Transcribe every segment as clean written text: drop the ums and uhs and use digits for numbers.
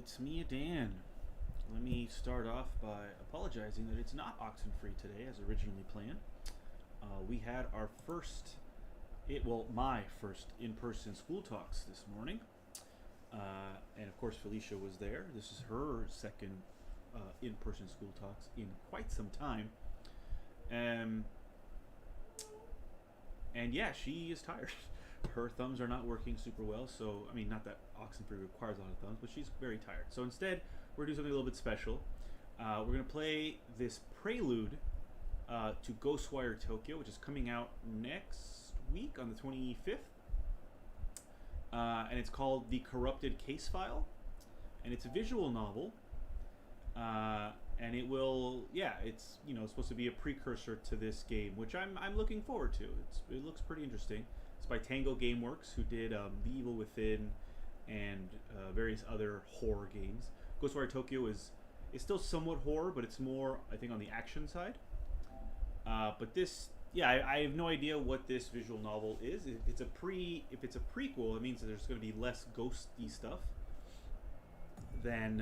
it's me, Dan. Let me start off by apologizing that it's not Oxenfree today as originally planned. We had our my first in-person school talks this morning, and of course Felicia was there. This is her second in-person school talks in quite some time, um, and yeah, she is tired. Her thumbs are not working super well, so I mean, not that Oxenfree requires a lot of thumbs, but she's very tired. So instead, we're doing something a little bit special. We're gonna play this Prelude to Ghostwire Tokyo, which is coming out next week on the 25th, and it's called The Corrupted Case File, and it's a visual novel. And it will, yeah, it's supposed to be a precursor to this game, which I'm looking forward to. It looks pretty interesting. It's by Tango Gameworks, who did The Evil Within and various other horror games. Ghostwire Tokyo is still somewhat horror, but it's more, I think, on the action side. But this, yeah, I have no idea what this visual novel is. If it's a prequel, it means that there's going to be less ghosty stuff than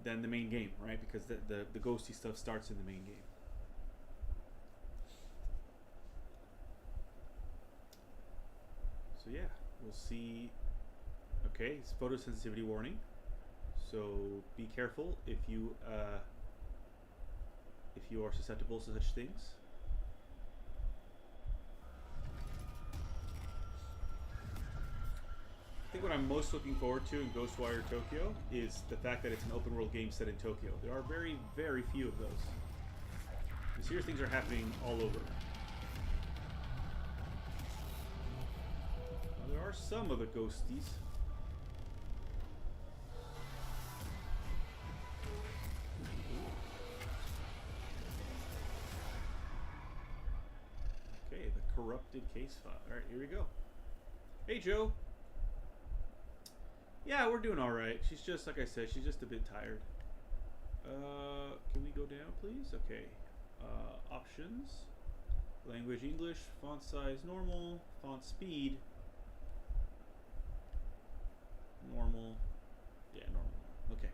the main game, right? Because the ghosty stuff starts in the main game. So yeah, we'll see. Okay, it's photosensitivity warning. So be careful if you are susceptible to such things. I think what I'm most looking forward to in Ghostwire Tokyo is the fact that it's an open world game set in Tokyo. There are very, very few of those. Mysterious things are happening all over. Well, there are some of the ghosties. Okay, the corrupted case file. Alright, here we go. Hey, Joe. Yeah, we're doing all right. She's just, like I said, she's just a bit tired. Can we go down, please? Okay. Options. Language English. Font size normal. Font speed. Normal. Yeah, normal. Okay.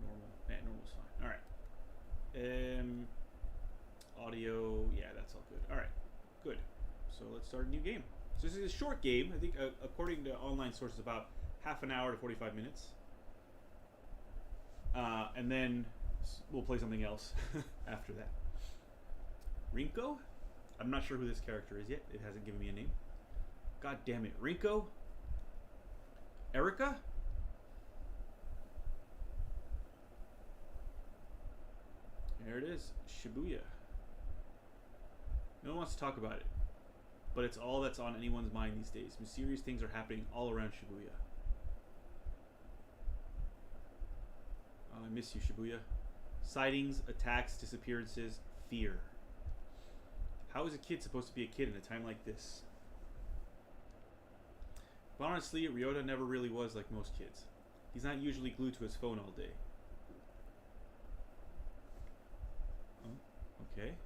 Normal. Yeah, normal's fine. All right. Audio. Yeah, that's all good. All right. Good. So let's start a new game. So this is a short game. I think, according to online sources, about half an hour to 45 minutes. And then we'll play something else after that. Rinko? I'm not sure who this character is yet. It hasn't given me a name. God damn it. Rinko? Erica? There it is. Shibuya. No one wants to talk about it. But it's all that's on anyone's mind these days. Mysterious things are happening all around Shibuya. Oh, I miss you, Shibuya. Sightings, attacks, disappearances, fear. How is a kid supposed to be a kid in a time like this? But honestly, Ryota never really was like most kids. He's not usually glued to his phone all day. Oh, okay.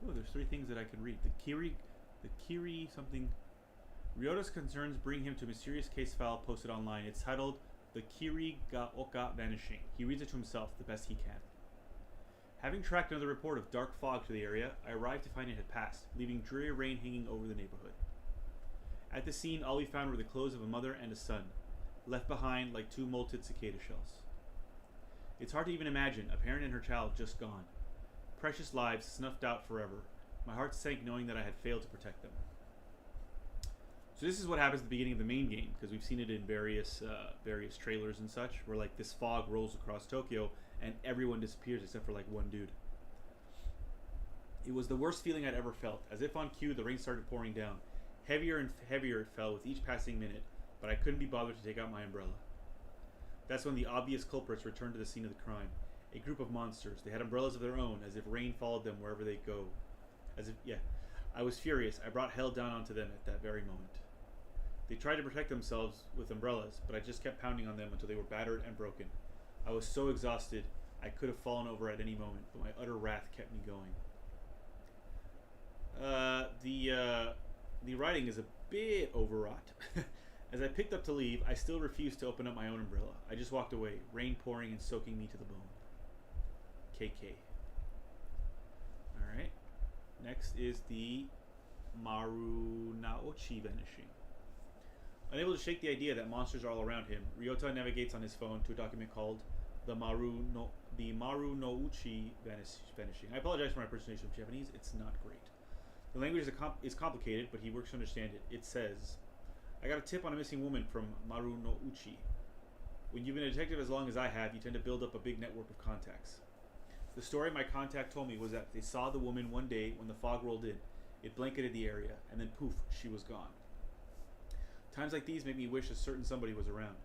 Oh, there's three things that I can read. The Kiri something. Ryota's concerns bring him to a mysterious case file posted online. It's titled The Kiri ga Oka Vanishing. He reads it to himself the best he can. Having tracked another report of dark fog to the area, I arrived to find it had passed, leaving dreary rain hanging over the neighborhood. At the scene, all we found were the clothes of a mother and a son, left behind like two molted cicada shells. It's hard to even imagine a parent and her child just gone. Precious lives snuffed out forever. My heart sank knowing that I had failed to protect them. So this is what happens at the beginning of the main game, because we've seen it in various trailers and such, where like this fog rolls across Tokyo and everyone disappears except for like one dude. It was the worst feeling I'd ever felt. As if on cue, the rain started pouring down. Heavier and heavier it fell with each passing minute, but I couldn't be bothered to take out my umbrella. That's when the obvious culprits returned to the scene of the crime. A group of monsters. They had umbrellas of their own, as if rain followed them wherever they go. I was furious. I brought hell down onto them at that very moment. They tried to protect themselves with umbrellas, but I just kept pounding on them until they were battered and broken. I was so exhausted, I could have fallen over at any moment, but my utter wrath kept me going. The The writing is a bit overwrought. As I picked up to leave, I still refused to open up my own umbrella. I just walked away, rain pouring and soaking me to the bone. KK. Alright. Next is the Marunaochi vanishing. Unable to shake the idea that monsters are all around him, Ryota navigates on his phone to a document called the Marunouchi vanishing. I apologize for my pronunciation of Japanese. It's not great. The language is complicated, but he works to understand it. It says, I got a tip on a missing woman from Marunouchi. When you've been a detective as long as I have, you tend to build up a big network of contacts. The story my contact told me was that they saw the woman one day when the fog rolled in. It blanketed the area, and then poof, she was gone. Times like these make me wish a certain somebody was around.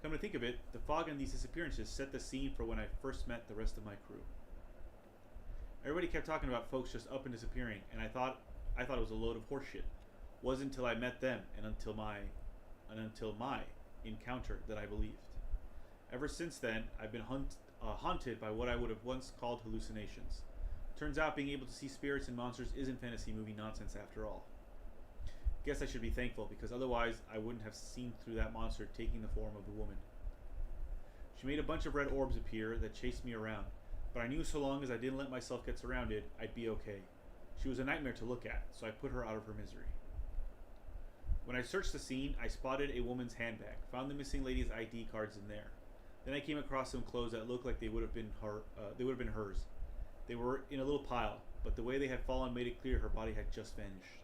Come to think of it, the fog and these disappearances set the scene for when I first met the rest of my crew. Everybody kept talking about folks just up and disappearing, and I thought it was a load of horseshit. Wasn't until I met them and until my encounter that I believed. Ever since then, I've been haunted by what I would have once called hallucinations. Turns out being able to see spirits and monsters isn't fantasy movie nonsense after all. Guess I should be thankful, because otherwise I wouldn't have seen through that monster taking the form of the woman. She made a bunch of red orbs appear that chased me around, but I knew so long as I didn't let myself get surrounded, I'd be okay. She was a nightmare to look at, so I put her out of her misery. When I searched the scene, I spotted a woman's handbag, found the missing lady's ID cards in there. Then I came across some clothes that looked like they would have been hers. They were in a little pile, but the way they had fallen made it clear her body had just vanished.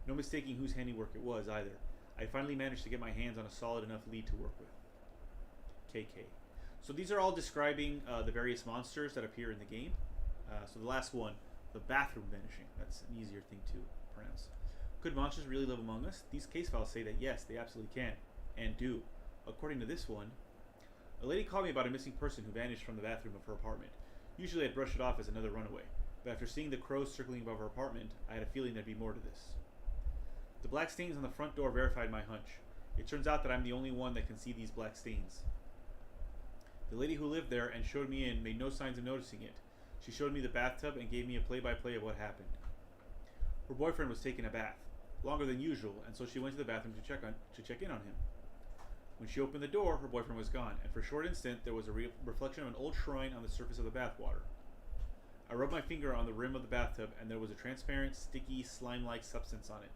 No mistaking whose handiwork it was either. I finally managed to get my hands on a solid enough lead to work with. KK. So these are all describing the various monsters that appear in the game. So the last one, the bathroom vanishing. That's an easier thing to pronounce. Could monsters really live among us? These case files say that yes, they absolutely can, and do. According to this one, a lady called me about a missing person who vanished from the bathroom of her apartment. Usually I'd brush it off as another runaway, but after seeing the crows circling above her apartment, I had a feeling there'd be more to this. The black stains on the front door verified my hunch. It turns out that I'm the only one that can see these black stains. The lady who lived there and showed me in made no signs of noticing it. She showed me the bathtub and gave me a play-by-play of what happened. Her boyfriend was taking a bath, longer than usual, and so she went to the bathroom to check in on him. When she opened the door, her boyfriend was gone, and for a short instant there was a reflection of an old shrine on the surface of the bathwater. I rubbed my finger on the rim of the bathtub, and there was a transparent, sticky, slime-like substance on it.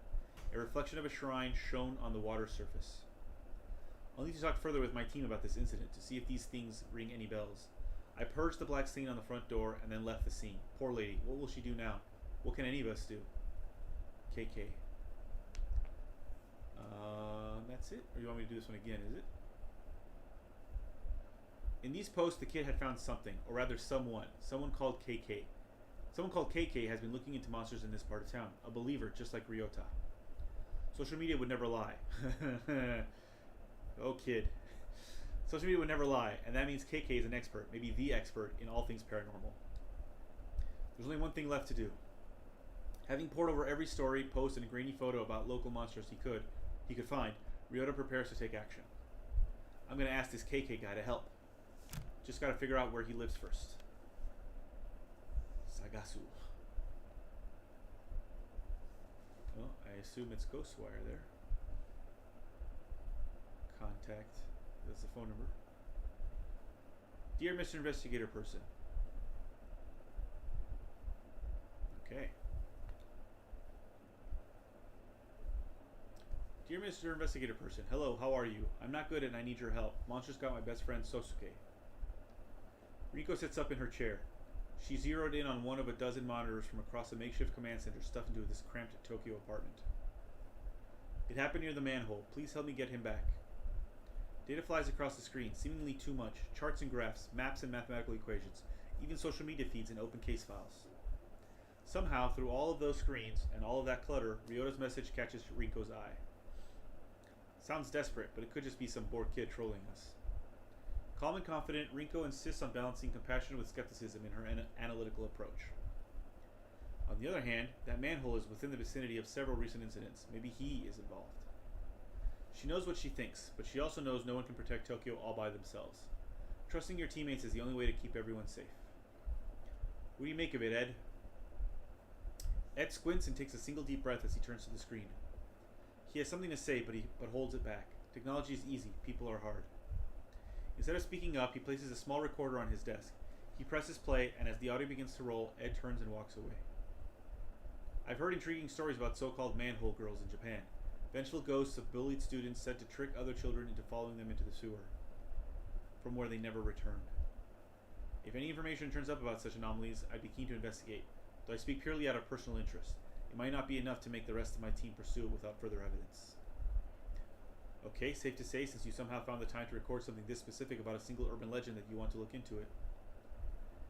A reflection of a shrine shone on the water surface. I'll need to talk further with my team about this incident to see if these things ring any bells. I purged the black stain on the front door and then left the scene. Poor lady, what will she do now? What can any of us do? KK. That's it? Or you want me to do this one again, is it? In these posts, the kid had found something, or rather someone called KK. Someone called KK has been looking into monsters in this part of town. A believer, just like Ryota. Social media would never lie. Oh, kid. Social media would never lie, and that means KK is an expert, maybe the expert, in all things paranormal. There's only one thing left to do. Having pored over every story, post, and a grainy photo about local monsters he could find, Ryota prepares to take action. I'm going to ask this KK guy to help. Just got to figure out where he lives first. Sagasu. Well, I assume it's Ghostwire there. Contact. That's the phone number. Dear Mr. Investigator Person. Okay. Dear Mr. Investigator Person, hello, how are you? I'm not good and I need your help. Monsters got my best friend Sosuke. Riko sits up in her chair. She zeroed in on one of a dozen monitors from across a makeshift command center stuffed into this cramped Tokyo apartment. It happened near the manhole. Please help me get him back. Data flies across the screen, seemingly too much. Charts and graphs, maps and mathematical equations, even social media feeds and open case files. Somehow, through all of those screens and all of that clutter, Ryota's message catches Riko's eye. Sounds desperate, but it could just be some bored kid trolling us. Calm and confident, Rinko insists on balancing compassion with skepticism in her analytical approach. On the other hand, that manhole is within the vicinity of several recent incidents. Maybe he is involved. She knows what she thinks, but she also knows no one can protect Tokyo all by themselves. Trusting your teammates is the only way to keep everyone safe. What do you make of it, Ed? Ed squints and takes a single deep breath as he turns to the screen. He has something to say, but holds it back. Technology is easy, people are hard. Instead of speaking up, he places a small recorder on his desk. He presses play, and as the audio begins to roll, Ed turns and walks away. I've heard intriguing stories about so-called manhole girls in Japan. Vengeful ghosts of bullied students said to trick other children into following them into the sewer, from where they never returned. If any information turns up about such anomalies, I'd be keen to investigate, though I speak purely out of personal interest. It might not be enough to make the rest of my team pursue it without further evidence. Okay, safe to say, since you somehow found the time to record something this specific about a single urban legend, that you want to look into it.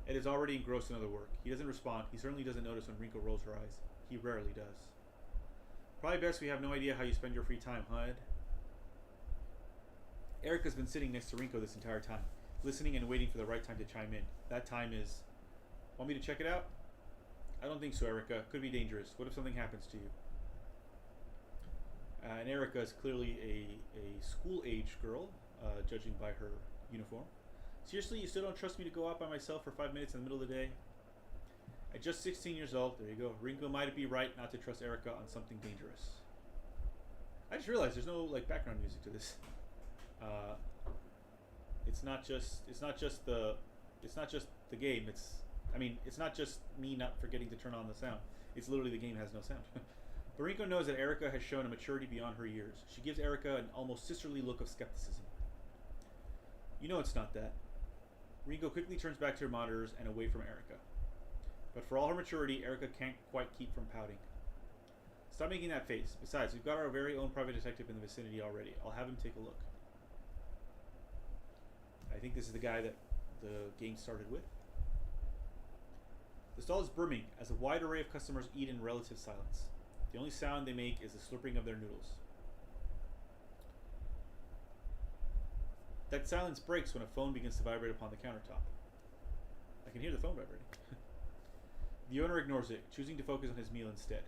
Ed is already engrossed in other work. He doesn't respond. He certainly doesn't notice when Rinko rolls her eyes. He rarely does. Probably best we have no idea how you spend your free time, huh, Ed? Erica's been sitting next to Rinko this entire time, listening and waiting for the right time to chime in. That time is... Want me to check it out? I don't think so, Erica. Could be dangerous. What if something happens to you? And Erica is clearly a school-age girl, judging by her uniform. Seriously, you still don't trust me to go out by myself for 5 minutes in the middle of the day? At just 16 years old, there you go. Rinko might be right not to trust Erica on something dangerous. I just realized there's no like background music to this. It's not just the game. It's not just me not forgetting to turn on the sound. It's literally the game has no sound. But Rinko knows that Erica has shown a maturity beyond her years. She gives Erica an almost sisterly look of skepticism. You know it's not that. Rinko quickly turns back to her monitors and away from Erica. But for all her maturity, Erica can't quite keep from pouting. Stop making that face. Besides, we've got our very own private detective in the vicinity already. I'll have him take a look. I think this is the guy that the game started with. The stall is brimming as a wide array of customers eat in relative silence. The only sound they make is the slurping of their noodles. That silence breaks when a phone begins to vibrate upon the countertop. I can hear the phone vibrating. The owner ignores it, choosing to focus on his meal instead.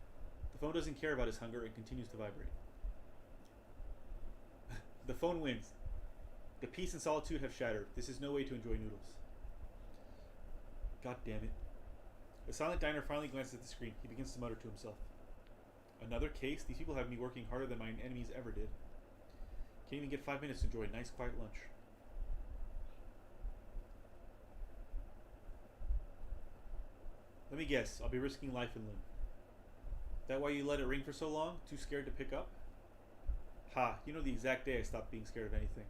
The phone doesn't care about his hunger and continues to vibrate. The phone wins. The peace and solitude have shattered. This is no way to enjoy noodles. God damn it. The silent diner finally glances at the screen. He begins to mutter to himself. Another case? These people have me working harder than my enemies ever did. Can't even get 5 minutes to enjoy a nice quiet lunch. Let me guess, I'll be risking life and limb. That why you let it ring for so long? Too scared to pick up? Ha, you know the exact day I stopped being scared of anything.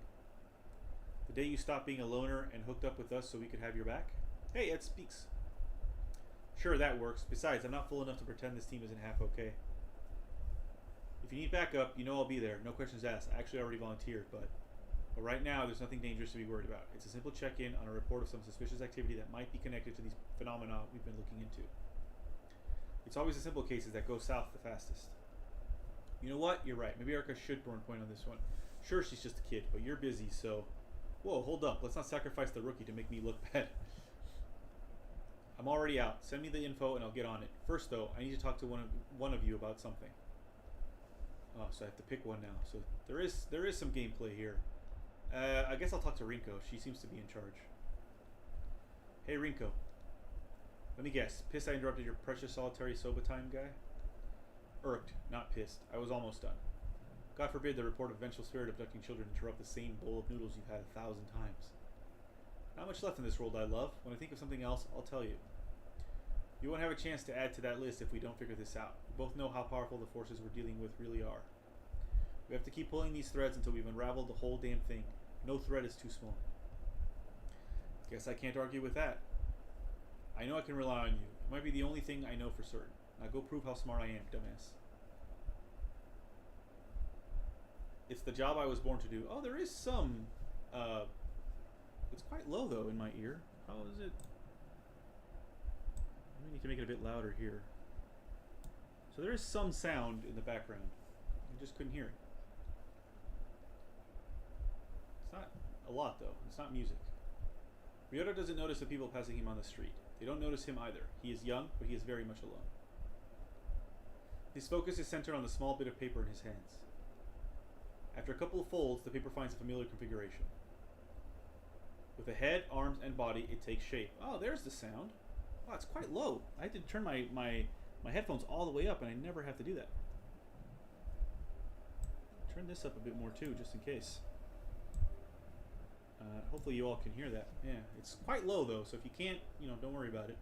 The day you stopped being a loner and hooked up with us so we could have your back? Hey, Ed speaks. Sure, that works. Besides, I'm not fool enough to pretend this team isn't half okay. If you need backup, you know I'll be there. No questions asked. I actually already volunteered, but right now, there's nothing dangerous to be worried about. It's a simple check-in on a report of some suspicious activity that might be connected to these phenomena we've been looking into. It's always the simple cases that go south the fastest. You know what? You're right. Maybe Erica should burn point on this one. Sure, she's just a kid, but you're busy, so... Whoa, hold up. Let's not sacrifice the rookie to make me look bad. I'm already out. Send me the info and I'll get on it. First, though, I need to talk to one of you about something. Oh, so I have to pick one now. So there is some gameplay here. I guess I'll talk to Rinko. She seems to be in charge. Hey, Rinko. Let me guess. Pissed I interrupted your precious solitary soba time, guy? Irked, not pissed. I was almost done. God forbid the report of vengeful spirit abducting children interrupt the same bowl of noodles you've had 1,000 times. Not much left in this world I love. When I think of something else, I'll tell you. You won't have a chance to add to that list if we don't figure this out. We both know how powerful the forces we're dealing with really are. We have to keep pulling these threads until we've unraveled the whole damn thing. No thread is too small. Guess I can't argue with that. I know I can rely on you. It might be the only thing I know for certain. Now go prove how smart I am, dumbass. It's the job I was born to do. Oh, there is some... it's quite low, though, in my ear. How is it? Maybe I need to make it a bit louder here. So there is some sound in the background. I just couldn't hear it. It's not a lot, though. It's not music. Ryota doesn't notice the people passing him on the street. They don't notice him either. He is young, but he is very much alone. His focus is centered on the small bit of paper in his hands. After a couple of folds, the paper finds a familiar configuration. With a head, arms, and body, it takes shape. Oh, there's the sound. Wow, it's quite low. I had to turn my My headphone's all the way up, and I never have to do that. Turn this up a bit more too, just in case. Hopefully you all can hear that. Yeah, it's quite low though, so if you can't, don't worry about it.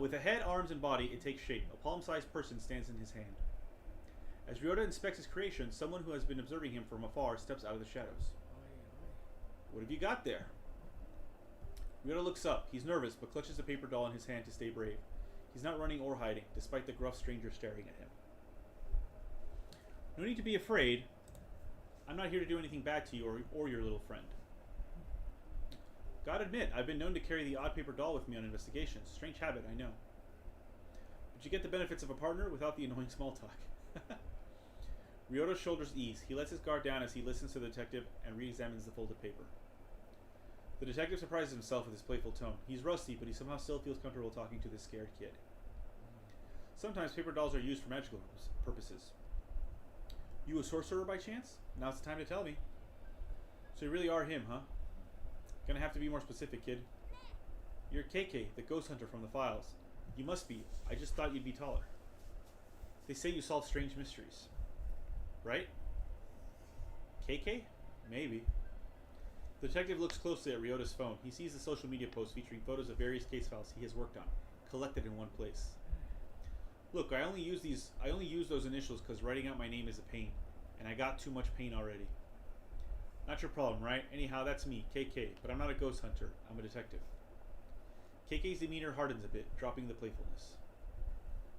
With a head, arms, and body, it takes shape. A palm-sized person stands in his hand. As Ryota inspects his creation, someone who has been observing him from afar steps out of the shadows. What have you got there? Ryota looks up. He's nervous, but clutches the paper doll in his hand to stay brave. He's not running or hiding, despite the gruff stranger staring at him. No need to be afraid. I'm not here to do anything bad to you or your little friend. Gotta admit, I've been known to carry the odd paper doll with me on investigations. Strange habit, I know. But you get the benefits of a partner without the annoying small talk. Ryota's shoulders ease. He lets his guard down as he listens to the detective and re-examines the folded paper. The detective surprises himself with his playful tone. He's rusty, but he somehow still feels comfortable talking to this scared kid. Sometimes paper dolls are used for magical purposes. You a sorcerer by chance? Now's the time to tell me. So you really are him, huh? Gonna have to be more specific, kid. You're KK, the ghost hunter from the files. You must be. I just thought you'd be taller. They say you solve strange mysteries. Right? KK? Maybe. The detective looks closely at Ryota's phone. He sees the social media posts featuring photos of various case files he has worked on, collected in one place. Look, I only use those initials because writing out my name is a pain, and I got too much pain already. Not your problem, right? Anyhow, that's me, KK, but I'm not a ghost hunter. I'm a detective. KK's demeanor hardens a bit, dropping the playfulness.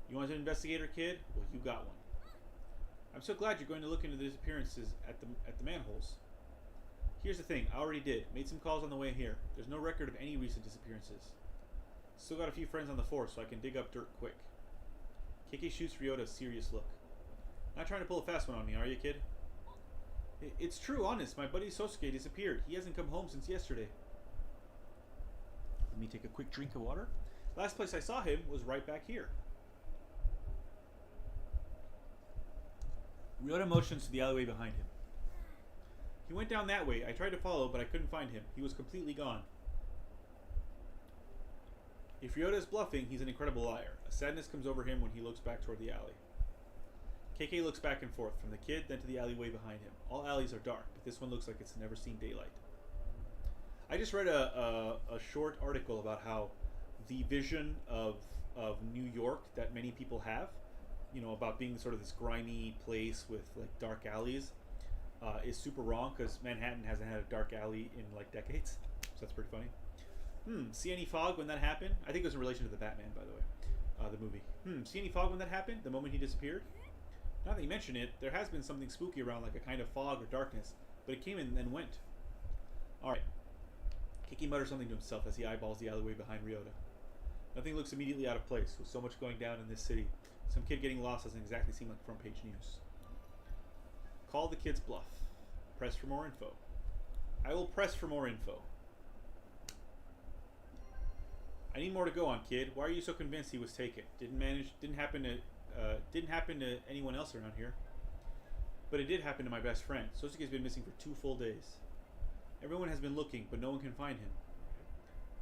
You want an investigator, kid? Well, you got one. I'm so glad you're going to look into the disappearances at the manholes. Here's the thing, I already did. Made some calls on the way here. There's no record of any recent disappearances. Still got a few friends on the force, so I can dig up dirt quick. KK shoots Ryota a serious look. Not trying to pull a fast one on me, are you, kid? It's true, honest. My buddy Sosuke disappeared. He hasn't come home since yesterday. Let me take a quick drink of water. Last place I saw him was right back here. Ryota motions to the alleyway behind him. He went down that way. I tried to follow, but I couldn't find him. He was completely gone. If Ryota is bluffing, he's an incredible liar. A sadness comes over him when he looks back toward the alley. KK looks back and forth, from the kid, then to the alleyway behind him. All alleys are dark, but this one looks like it's never seen daylight. I just read a short article about how the vision of New York that many people have, about being sort of this grimy place with like dark alleys, is super wrong because Manhattan hasn't had a dark alley in like decades. So that's pretty funny. See any fog when that happened? I think it was in relation to the Batman, by the way, the movie. See any fog when that happened? The moment he disappeared? Now that you mention it, there has been something spooky around, like a kind of fog or darkness, but it came and then went. Alright. Kiki mutters something to himself as he eyeballs the alleyway behind Ryota. Nothing looks immediately out of place, with so much going down in this city. Some kid getting lost doesn't exactly seem like front page news. Call the kid's bluff. Press for more info. I will press for more info. I need more to go on, kid. Why are you so convinced he was taken? Didn't happen to anyone else around here. But it did happen to my best friend. Sosuke's been missing for 2 full days. Everyone has been looking, but no one can find him.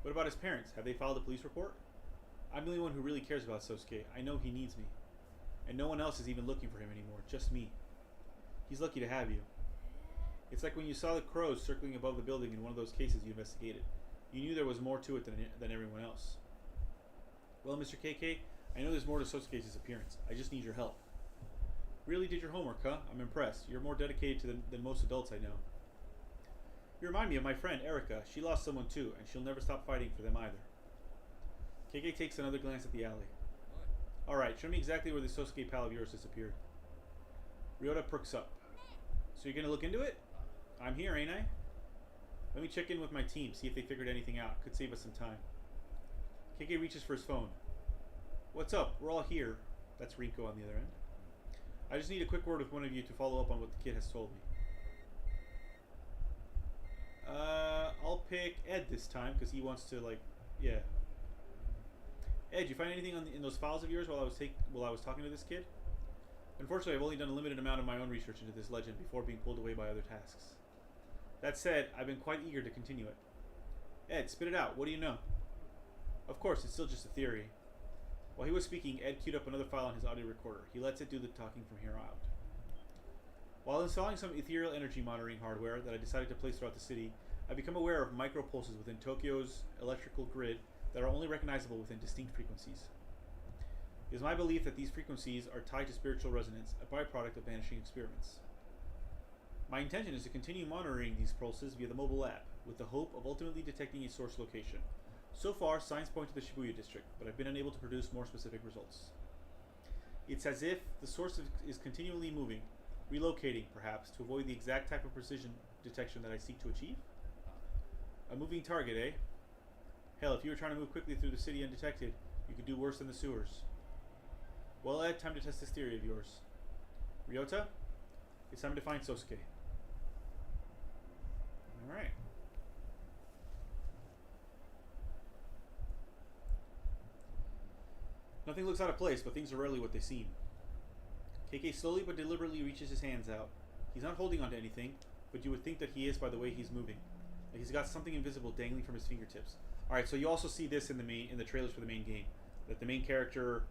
What about his parents? Have they filed a police report? I'm the only one who really cares about Sosuke. I know he needs me. And no one else is even looking for him anymore. Just me. He's lucky to have you. It's like when you saw the crows circling above the building in one of those cases you investigated. You knew there was more to it than everyone else. Well, Mr. KK, I know there's more to Sosuke's disappearance. I just need your help. Really did your homework, huh? I'm impressed. You're more dedicated than most adults I know. You remind me of my friend, Erica. She lost someone too, and she'll never stop fighting for them either. KK takes another glance at the alley. Alright, show me exactly where the Sosuke pal of yours disappeared. Ryota perks up. So you're gonna look into it? I'm here, ain't I? Let me check in with my team, see if they figured anything out. Could save us some time. KK reaches for his phone. What's up? We're all here. That's Rinko on the other end. I just need a quick word with one of you to follow up on what the kid has told me. I'll pick Ed this time because he wants to yeah. Ed, you find anything in those files of yours while I was talking to this kid? Unfortunately, I've only done a limited amount of my own research into this legend before being pulled away by other tasks. That said, I've been quite eager to continue it. Ed, spit it out. What do you know? Of course, it's still just a theory. While he was speaking, Ed queued up another file on his audio recorder. He lets it do the talking from here out. While installing some ethereal energy monitoring hardware that I decided to place throughout the city, I become aware of micro-pulses within Tokyo's electrical grid that are only recognizable within distinct frequencies. It is my belief that these frequencies are tied to spiritual resonance, a byproduct of vanishing experiments. My intention is to continue monitoring these pulses via the mobile app, with the hope of ultimately detecting a source location. So far, signs point to the Shibuya district, but I've been unable to produce more specific results. It's as if the source is continually moving, relocating, perhaps, to avoid the exact type of precision detection that I seek to achieve? A moving target, eh? Hell, if you were trying to move quickly through the city undetected, you could do worse than the sewers. Well, Ed, time to test this theory of yours. Ryota, it's time to find Sosuke. Alright. Nothing looks out of place, but things are rarely what they seem. KK slowly but deliberately reaches his hands out. He's not holding onto anything, but you would think that he is by the way he's moving. Like he's got something invisible dangling from his fingertips. Alright, so you also see this in the trailers for the main game. That the main character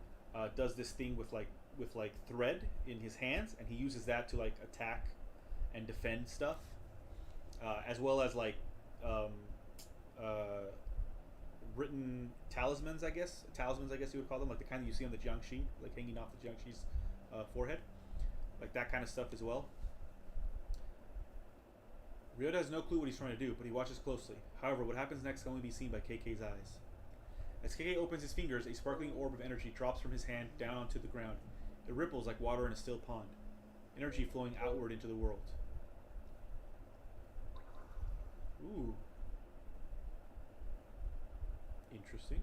does this thing with thread in his hands, and he uses that to like attack and defend stuff. As well as written talismans, I guess you would call them, like the kind that you see on the Jiangshi, like hanging off the Jiangshi's forehead, like that kind of stuff as well. Ryota has no clue what he's trying to do, but he watches closely. However, what happens next can only be seen by KK's eyes. As KK opens his fingers, a sparkling orb of energy drops from his hand down onto the ground. It ripples like water in a still pond, energy flowing outward into the world. Ooh. Interesting.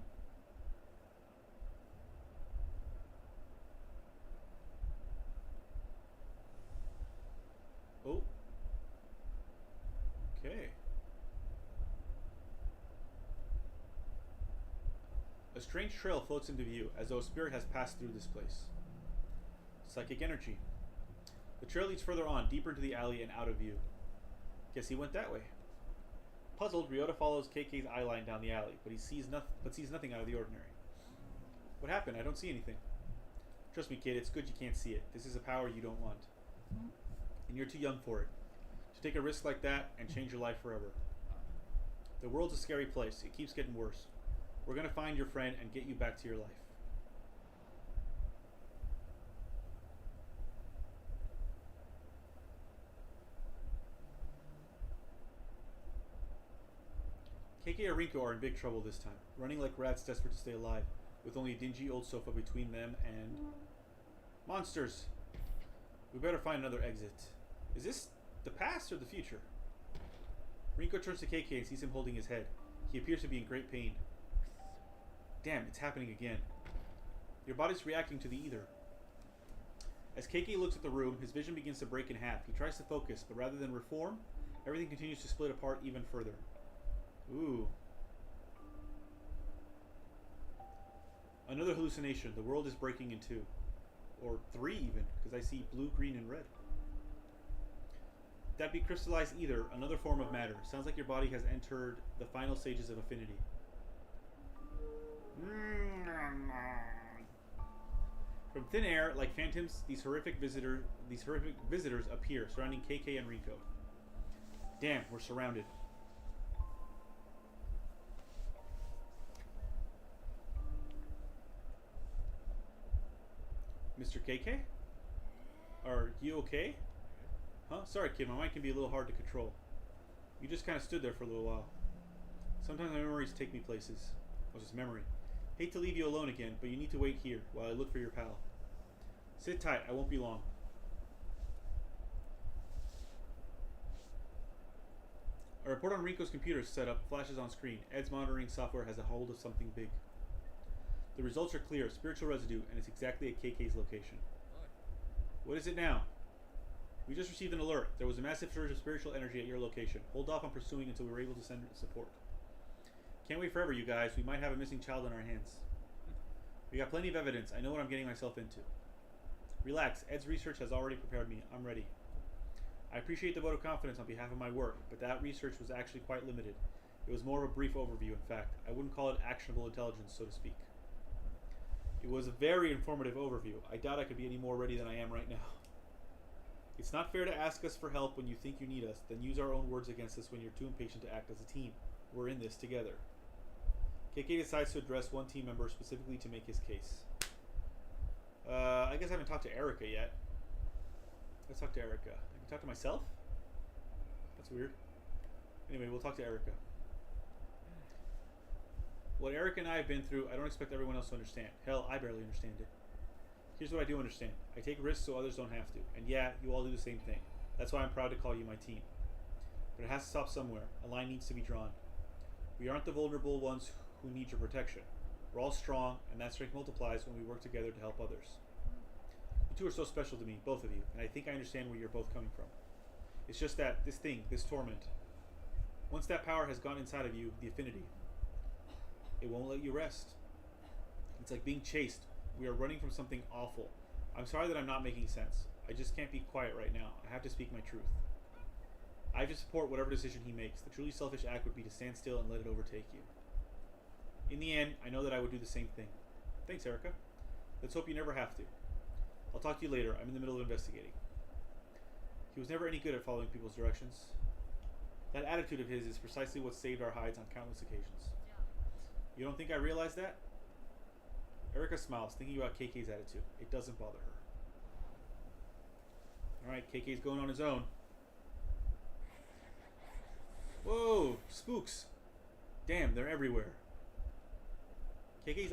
Oh. Okay. A strange trail floats into view, as though a spirit has passed through this place. Psychic energy. The trail leads further on, deeper into the alley and out of view. Guess he went that way. Puzzled, Ryota follows KK's eye line down the alley, but sees nothing out of the ordinary. What happened? I don't see anything. Trust me, kid, it's good you can't see it. This is a power you don't want. And you're too young for it. To take a risk like that and change your life forever. The world's a scary place. It keeps getting worse. We're gonna find your friend and get you back to your life. KK and Rinko are in big trouble this time, running like rats desperate to stay alive, with only a dingy old sofa between them and... monsters! We better find another exit. Is this the past or the future? Rinko turns to KK and sees him holding his head. He appears to be in great pain. Damn, it's happening again. Your body's reacting to the ether. As KK looks at the room, his vision begins to break in half. He tries to focus, but rather than reform, everything continues to split apart even further. Ooh. Another hallucination. The world is breaking in two. Or three even, because I see blue, green, and red. That be crystallized ether, another form of matter. Sounds like your body has entered the final stages of affinity. From thin air, like phantoms, these horrific visitors appear, surrounding KK and Rinko. Damn, we're surrounded. Mr. KK? Are you okay? Huh? Sorry, kid, my mind can be a little hard to control. You just kind of stood there for a little while. Sometimes my memories take me places. Oh, just memory. Hate to leave you alone again, but you need to wait here while I look for your pal. Sit tight, I won't be long. A report on Rinko's computer setup flashes on screen. Ed's monitoring software has a hold of something big. The results are clear, spiritual residue, and it's exactly at KK's location. What is it now? We just received an alert. There was a massive surge of spiritual energy at your location. Hold off on pursuing until we're able to send support. Can't wait forever, you guys. We might have a missing child on our hands. We got plenty of evidence. I know what I'm getting myself into. Relax. Ed's research has already prepared me. I'm ready. I appreciate the vote of confidence on behalf of my work, but that research was actually quite limited. It was more of a brief overview, in fact. I wouldn't call it actionable intelligence, so to speak. It was a very informative overview. I doubt I could be any more ready than I am right now. It's not fair to ask us for help when you think you need us, then use our own words against us when you're too impatient to act as a team. We're in this together. KK decides to address one team member specifically to make his case. I guess I haven't talked to Erica yet. Let's talk to Erica. I can talk to myself? That's weird. Anyway, we'll talk to Erica. What Erica and I have been through, I don't expect everyone else to understand. Hell, I barely understand it. Here's what I do understand. I take risks so others don't have to. And yeah, you all do the same thing. That's why I'm proud to call you my team. But it has to stop somewhere. A line needs to be drawn. We aren't the vulnerable ones who need your protection. We're all strong, and that strength multiplies when we work together to help others. You two are so special to me, both of you, and I think I understand where you're both coming from. It's just that, this thing, this torment, once that power has gone inside of you, the affinity, it won't let you rest. It's like being chased. We are running from something awful. I'm sorry that I'm not making sense. I just can't be quiet right now. I have to speak my truth. I have to support whatever decision he makes. The truly selfish act would be to stand still and let it overtake you. In the end, I know that I would do the same thing. Thanks, Erica. Let's hope you never have to. I'll talk to you later. I'm in the middle of investigating. He was never any good at following people's directions. That attitude of his is precisely what saved our hides on countless occasions. You don't think I realized that? Erica smiles, thinking about KK's attitude. It doesn't bother her. Alright, KK's going on his own. Whoa, spooks. Damn, they're everywhere. KK's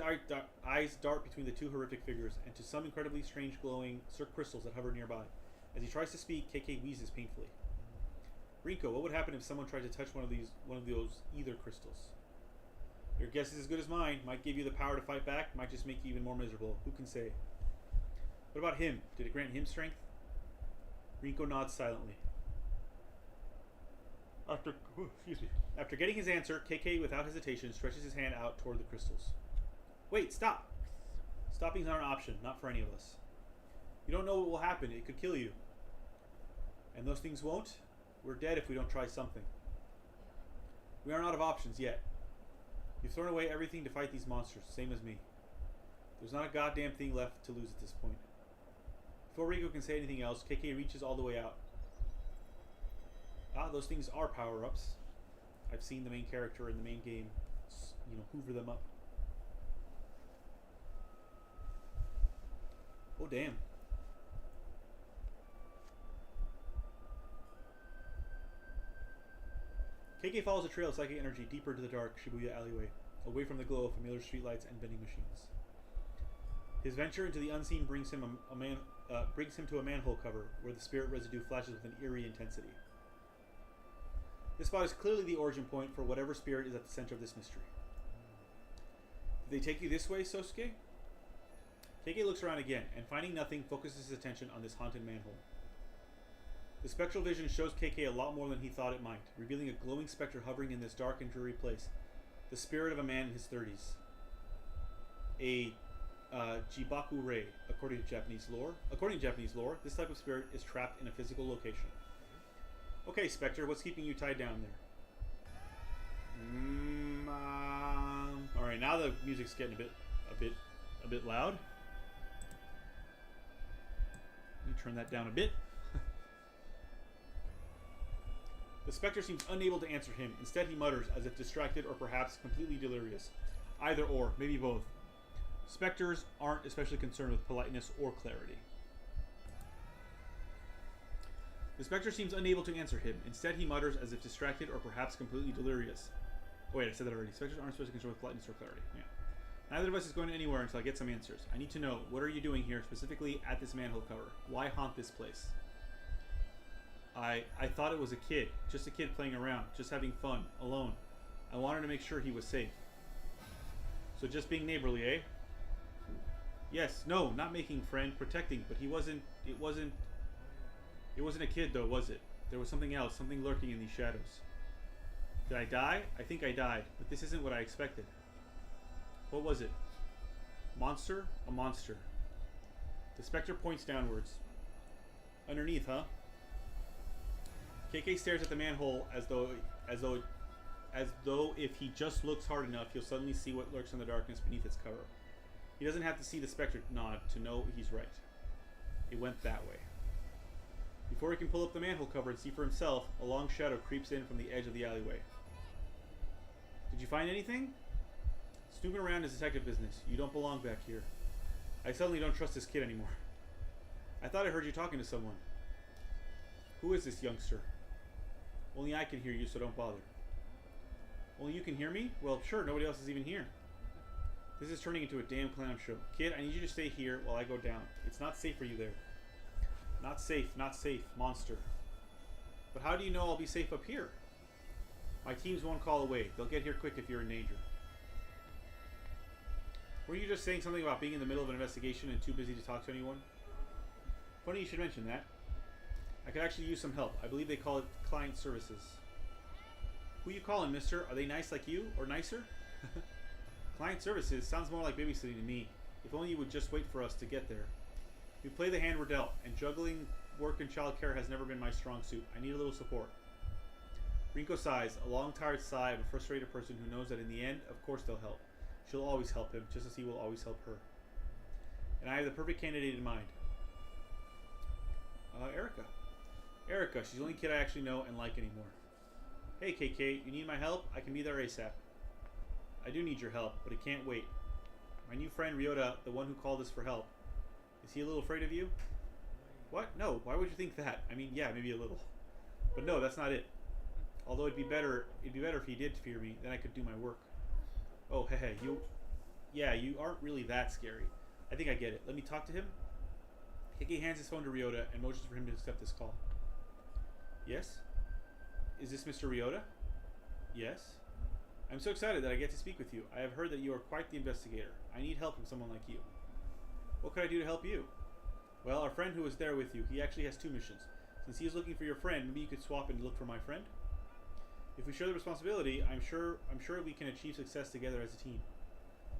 eyes dart between the two horrific figures and to some incredibly strange glowing crystals that hover nearby. As he tries to speak, KK wheezes painfully. Rinko, what would happen if someone tried to touch one of those ether crystals? Your guess is as good as mine. Might give you the power to fight back, might just make you even more miserable. Who can say? What about him? Did it grant him strength? Rinko nods silently. After getting his answer, KK, without hesitation, stretches his hand out toward the crystals. Wait, stop! Stopping's not an option, not for any of us. You don't know what will happen. It could kill you. And those things won't? We're dead if we don't try something. We aren't out of options yet. You've thrown away everything to fight these monsters, same as me. There's not a goddamn thing left to lose at this point. Before Rinko can say anything else, KK reaches all the way out. Ah, those things are power-ups. I've seen the main character in the main game, hoover them up. Oh, damn. KK follows a trail of psychic energy deeper into the dark Shibuya alleyway, away from the glow of familiar streetlights and vending machines. His venture into the unseen brings him to a manhole cover, where the spirit residue flashes with an eerie intensity. This spot is clearly the origin point for whatever spirit is at the center of this mystery. Did they take you this way, Sosuke? KK looks around again, and finding nothing, focuses his attention on this haunted manhole. The spectral vision shows KK a lot more than he thought it might, revealing a glowing specter hovering in this dark and dreary place. The spirit of a man in his 30s. A Jibaku Rei, according to Japanese lore. According to Japanese lore, this type of spirit is trapped in a physical location. Okay, Spectre, what's keeping you tied down there? Alright, now the music's getting a bit loud. Let me turn that down a bit. The Spectre seems unable to answer him. Instead, he mutters, as if distracted or perhaps completely delirious. Either or, maybe both. Spectres aren't especially concerned with politeness or clarity. The Spectre seems unable to answer him. Instead, he mutters, as if distracted or perhaps completely delirious. Oh wait, I said that already. Spectres aren't especially concerned with politeness or clarity. Yeah. Neither of us is going anywhere until I get some answers. I need to know, what are you doing here, specifically at this manhole cover? Why haunt this place? I thought it was a kid. Just a kid playing around. Just having fun. Alone. I wanted to make sure he was safe. So just being neighborly, eh? Yes. No, not making friend. Protecting. But he wasn't... It wasn't a kid, though, was it? There was something else. Something lurking in these shadows. Did I die? I think I died. But this isn't what I expected. What was it? Monster? A monster. The Spectre points downwards. Underneath, huh? KK stares at the manhole as though if he just looks hard enough, he'll suddenly see what lurks in the darkness beneath its cover. He doesn't have to see the specter nod to know he's right. It went that way. Before he can pull up the manhole cover and see for himself, a long shadow creeps in from the edge of the alleyway. Did you find anything? Snooping around is detective business. You don't belong back here. I suddenly don't trust this kid anymore. I thought I heard you talking to someone. Who is this youngster? Only I can hear you, so don't bother. Only you can hear me? Well, sure, nobody else is even here. This is turning into a damn clown show. Kid, I need you to stay here while I go down. It's not safe for you there. Not safe, monster. But how do you know I'll be safe up here? My team's one call away. They'll get here quick if you're in danger. Were you just saying something about being in the middle of an investigation and too busy to talk to anyone? Funny you should mention that. I could actually use some help. I believe they call it client services. Who you calling, mister? Are they nice like you? Or nicer? Client services sounds more like babysitting to me. If only you would just wait for us to get there. We play the hand we're dealt, and juggling work and childcare has never been my strong suit. I need a little support. Rinko sighs, a long tired sigh of a frustrated person who knows that in the end, of course they'll help. She'll always help him, just as he will always help her. And I have the perfect candidate in mind. Erica. Erica, she's the only kid I actually know and like anymore. Hey, KK, you need my help? I can be there ASAP. I do need your help, but it can't wait. My new friend Ryota, the one who called us for help. Is he a little afraid of you? What? No, why would you think that? I mean, yeah, maybe a little. But no, that's not it. Although it'd be better if he did fear me, then I could do my work. Oh, hey, you aren't really that scary. I think I get it. Let me talk to him. KK hands his phone to Ryota and motions for him to accept this call. Yes? Is this Mr. Ryota? Yes? I'm so excited that I get to speak with you. I have heard that you are quite the investigator. I need help from someone like you. What could I do to help you? Well, our friend who was there with you, he actually has 2 missions. Since he is looking for your friend, maybe you could swap and look for my friend? If we share the responsibility, I'm sure we can achieve success together as a team.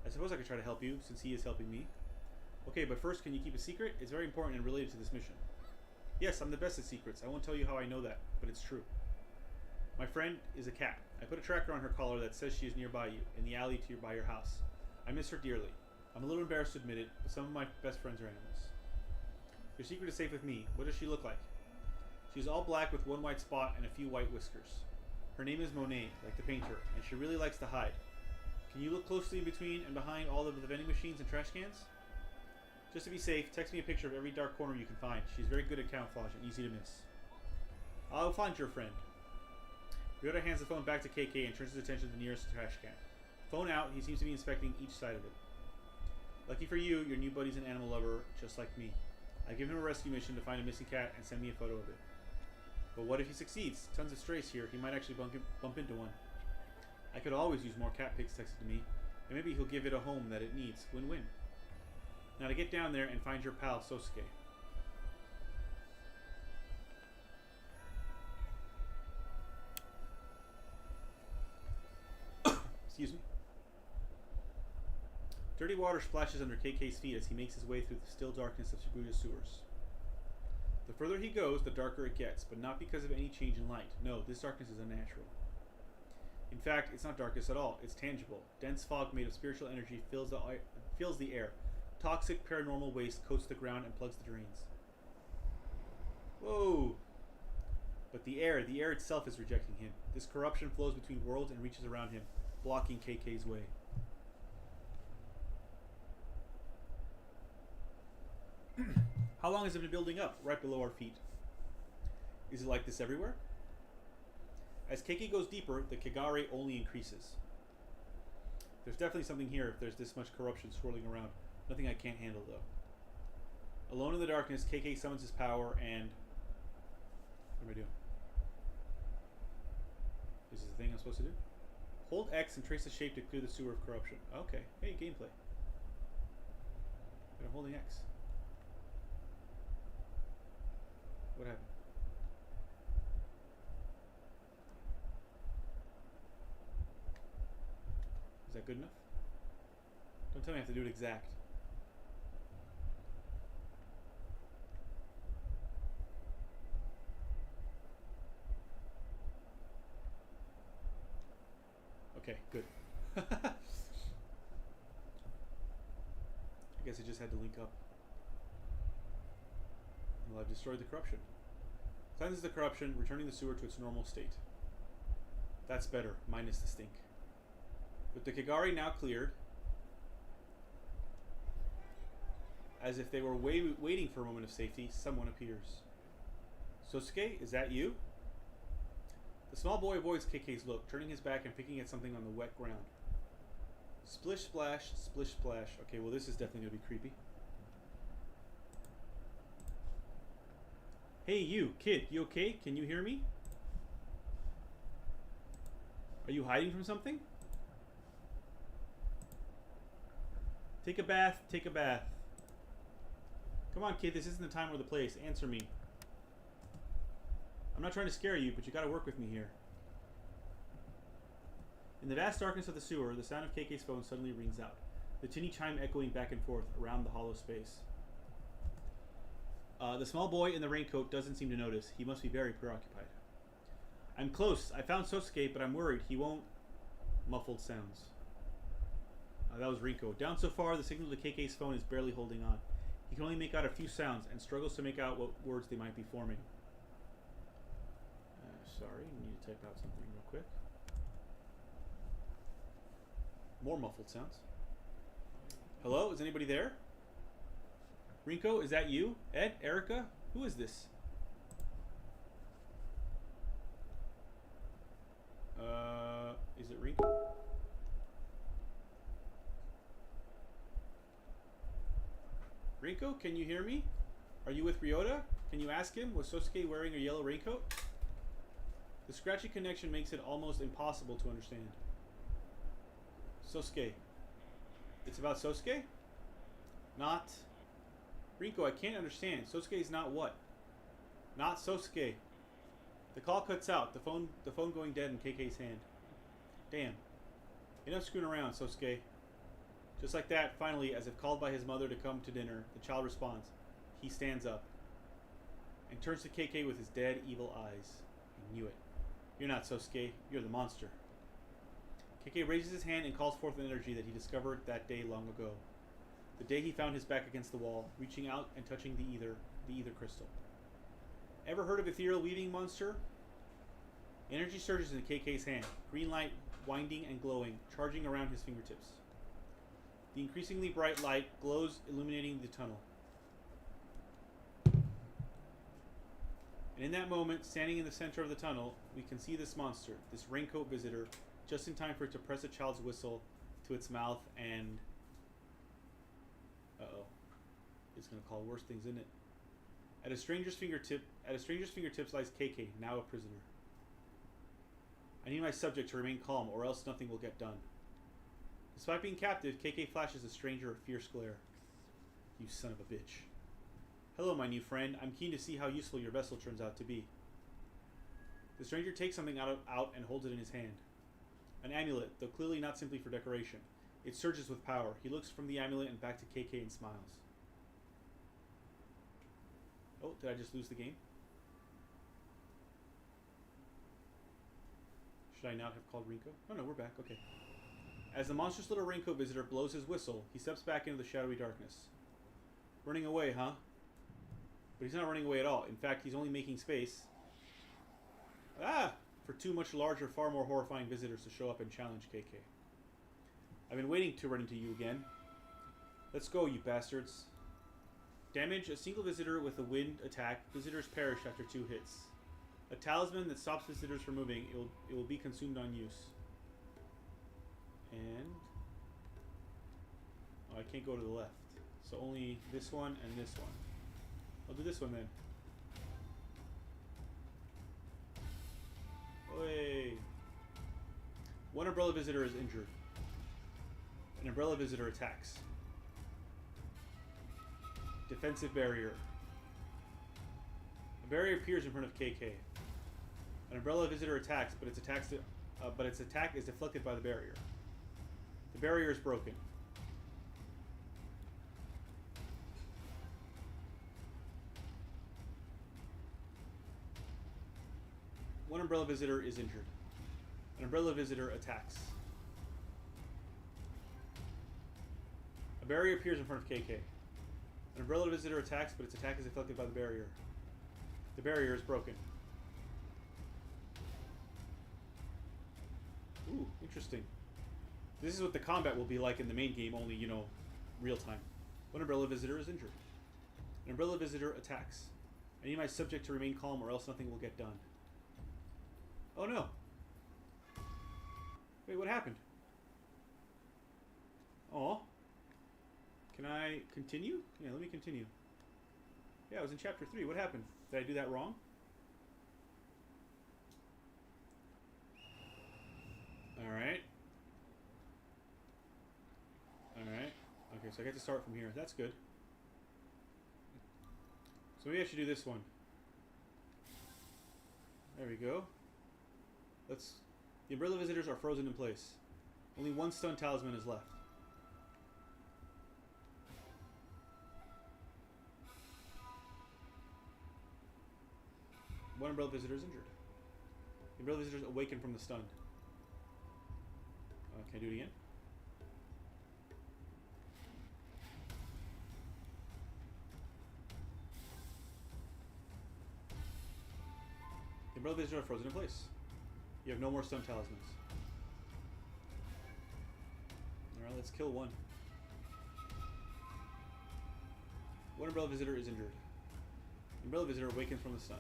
I suppose I could try to help you, since he is helping me. Okay, but first, can you keep a secret? It's very important and related to this mission. Yes, I'm the best at secrets. I won't tell you how I know that, but it's true. My friend is a cat. I put a tracker on her collar that says she is nearby you, in the alley by your house. I miss her dearly. I'm a little embarrassed to admit it, but some of my best friends are animals. Your secret is safe with me. What does she look like? She's all black with 1 white spot and a few white whiskers. Her name is Monet, like the painter, and she really likes to hide. Can you look closely in between and behind all of the vending machines and trash cans? Just to be safe, text me a picture of every dark corner you can find. She's very good at camouflage and easy to miss. I'll find your friend. Ryota hands the phone back to KK and turns his attention to the nearest trash can. Phone out, he seems to be inspecting each side of it. Lucky for you, your new buddy's an animal lover, just like me. I give him a rescue mission to find a missing cat and send me a photo of it. But what if he succeeds? Tons of strays here, he might actually bump into one. I could always use more cat pics texted to me, and maybe he'll give it a home that it needs. Win-win. Now to get down there and find your pal, Sosuke. Excuse me. Dirty water splashes under KK's feet as he makes his way through the still darkness of Shibuya's sewers. The further he goes, the darker it gets, but not because of any change in light. No, this darkness is unnatural. In fact, it's not darkness at all. It's tangible. Dense fog made of spiritual energy fills the air. Toxic paranormal waste coats the ground and plugs the drains. Whoa! But the air itself is rejecting him. This corruption flows between worlds and reaches around him, blocking KK's way. How long has it been building up, right below our feet? Is it like this everywhere? As KK goes deeper, the Kagare only increases. There's definitely something here if there's this much corruption swirling around. Nothing I can't handle, though. Alone in the darkness, KK summons his power and... What am I doing? Is this the thing I'm supposed to do? Hold X and trace the shape to clear the sewer of corruption. Okay. Hey, gameplay. But I'm holding X. What happened? Is that good enough? Don't tell me I have to do it exact. Okay, good. I guess it just had to link up. Well, I've destroyed the corruption. Cleanses the corruption, returning the sewer to its normal state. That's better, minus the stink. With the Kagari now cleared, as if they were waiting for a moment of safety, someone appears. Sosuke, is that you? The small boy avoids KK's look, turning his back and picking at something on the wet ground. Splish splash, splish splash. Okay, well this is definitely going to be creepy. Hey you, kid, you okay? Can you hear me? Are you hiding from something? Take a bath, take a bath. Come on, kid, this isn't the time or the place. Answer me. I'm not trying to scare you, but you gotta work with me here. In the vast darkness of the sewer, the sound of KK's phone suddenly rings out, the tinny chime echoing back and forth around the hollow space. The small boy in the raincoat doesn't seem to notice. He must be very preoccupied. I'm close. I found Sosuke, but I'm worried. He won't... Muffled sounds. That was Rinko. Down so far, the signal to KK's phone is barely holding on. He can only make out a few sounds and struggles to make out what words they might be forming. Sorry, I need to type out something real quick. More muffled sounds. Hello? Is anybody there? Rinko, is that you? Ed? Erica? Who is this? Is it Rinko? Rinko, can you hear me? Are you with Ryota? Can you ask him? Was Sosuke wearing a yellow raincoat? The scratchy connection makes it almost impossible to understand. Sosuke. It's about Sosuke? Not... Rinko, I can't understand. Sosuke is not what? Not Sosuke. The call cuts out, the phone going dead in KK's hand. Damn. Enough screwing around, Sosuke. Just like that, finally, as if called by his mother to come to dinner, the child responds. He stands up and turns to KK with his dead, evil eyes. I knew it. You're not Sosuke. You're the monster. KK raises his hand and calls forth an energy that he discovered that day long ago. The day he found his back against the wall, reaching out and touching the ether crystal. Ever heard of ethereal weaving monster? Energy surges into KK's hand, green light winding and glowing, charging around his fingertips. The increasingly bright light glows, illuminating the tunnel. And in that moment, standing in the center of the tunnel, we can see this monster, this raincoat visitor, just in time for it to press a child's whistle to its mouth and... Uh-oh. It's going to call worse things, isn't it? At a stranger's fingertips lies KK, now a prisoner. I need my subject to remain calm, or else nothing will get done. Despite being captive, KK flashes the stranger a fierce glare. You son of a bitch. Hello, my new friend. I'm keen to see how useful your vessel turns out to be. The stranger takes something out and holds it in his hand. An amulet, though clearly not simply for decoration. It surges with power. He looks from the amulet and back to KK and smiles. Oh, did I just lose the game? Should I not have called Rinko? Oh no, we're back. Okay. As the monstrous little raincoat visitor blows his whistle, he steps back into the shadowy darkness. Running away, huh? But he's not running away at all. In fact, he's only making space... for two much larger, far more horrifying visitors to show up and challenge KK. I've been waiting to run into you again. Let's go, you bastards. Damage, a single visitor with a wind attack. Visitors perish after 2 hits. A talisman that stops visitors from moving. It will be consumed on use. And... oh, I can't go to the left. So only this one and this one. I'll do this one then. Oi! One umbrella visitor is injured. An umbrella visitor attacks. Defensive barrier. A barrier appears in front of KK. An umbrella visitor attacks, but its attack is deflected by the barrier. The barrier is broken. One umbrella visitor is injured. An umbrella visitor attacks. A barrier appears in front of KK. An umbrella visitor attacks, but its attack is deflected by the barrier. The barrier is broken. Ooh, interesting. This is what the combat will be like in the main game, only, you know, real time. One umbrella visitor is injured. An umbrella visitor attacks. I need my subject to remain calm or else nothing will get done. Oh no. Wait, what happened? Aw. Can I continue? Yeah, let me continue. Yeah, I was in chapter 3. What happened? Did I do that wrong? Alright. Alright. Okay, so I get to start from here. That's good. So maybe I should do this one. There we go. Let's... The umbrella visitors are frozen in place. Only one stun talisman is left. One umbrella visitor is injured. The umbrella visitors awaken from the stun. Can I do it again? The umbrella visitors are frozen in place. You have no more stun talismans. Alright, let's kill one. One umbrella visitor is injured. The umbrella visitor awakens from the stun.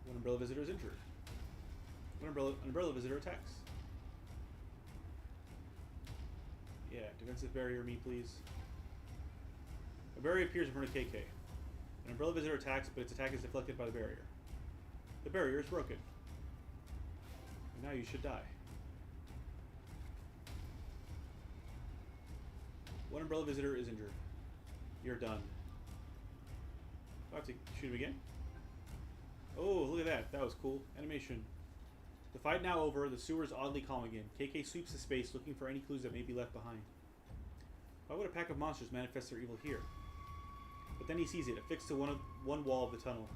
One umbrella visitor is injured. An umbrella visitor attacks. Yeah, defensive barrier me, please. A barrier appears in front of KK. An umbrella visitor attacks, but its attack is deflected by the barrier. The barrier is broken. And now you should die. One umbrella visitor is injured. You're done. Do I have to shoot him again? Oh, look at that. That was cool. Animation. The fight now over, the sewer is oddly calm again. KK sweeps the space, looking for any clues that may be left behind. Why would a pack of monsters manifest their evil here? But then he sees it, affixed to one wall of the tunnel.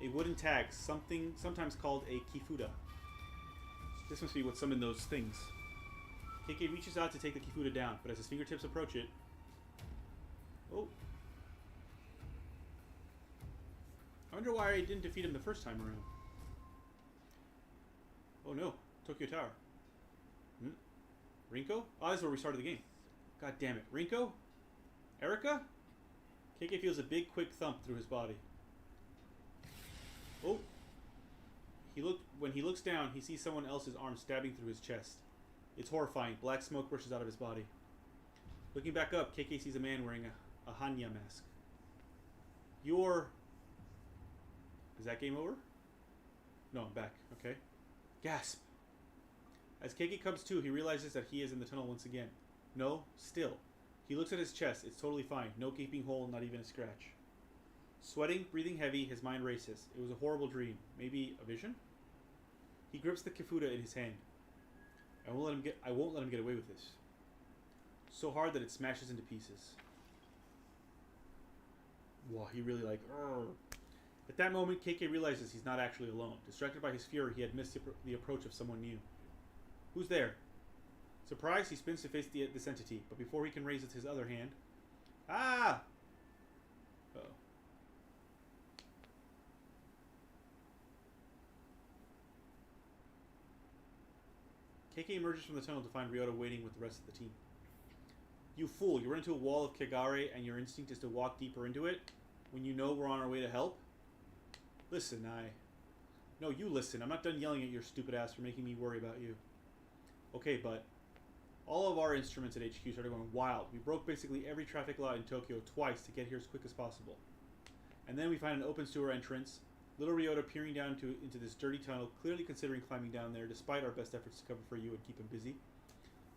A wooden tag, sometimes called a kifuda. This must be what summoned those things. KK reaches out to take the kifuda down, but as his fingertips approach it... Oh. I wonder why I didn't defeat him the first time around. Oh no, Tokyo Tower. Rinko? Oh, this is where we started the game. God damn it. Rinko? Erica? KK feels a big, quick thump through his body. Oh. When he looks down, he sees someone else's arm stabbing through his chest. It's horrifying. Black smoke rushes out of his body. Looking back up, KK sees a man wearing a Hanya mask. You're... Is that game over? No, I'm back. Okay. Gasp. As KK comes to, he realizes that he is in the tunnel once again. No, still. He looks at his chest. It's totally fine. No gaping hole, not even a scratch. Sweating, breathing heavy, his mind races. It was a horrible dream. Maybe a vision? He grips the kifuda in his hand. I won't let him get away with this. So hard that it smashes into pieces. Wow, he really like... Urgh. At that moment, KK realizes he's not actually alone. Distracted by his fury, he had missed the approach of someone new. Who's there? Surprised, he spins to face this entity, but before he can raise his other hand... Ah! Uh-oh. KK emerges from the tunnel to find Ryota waiting with the rest of the team. You fool, you run into a wall of Kagare and your instinct is to walk deeper into it when you know we're on our way to help? Listen, No, you listen. I'm not done yelling at your stupid ass for making me worry about you. Okay, but... All of our instruments at HQ started going wild. We broke basically every traffic law in Tokyo twice to get here as quick as possible. And then we find an open sewer entrance. Little Ryota peering down into this dirty tunnel, clearly considering climbing down there despite our best efforts to cover for you and keep him busy.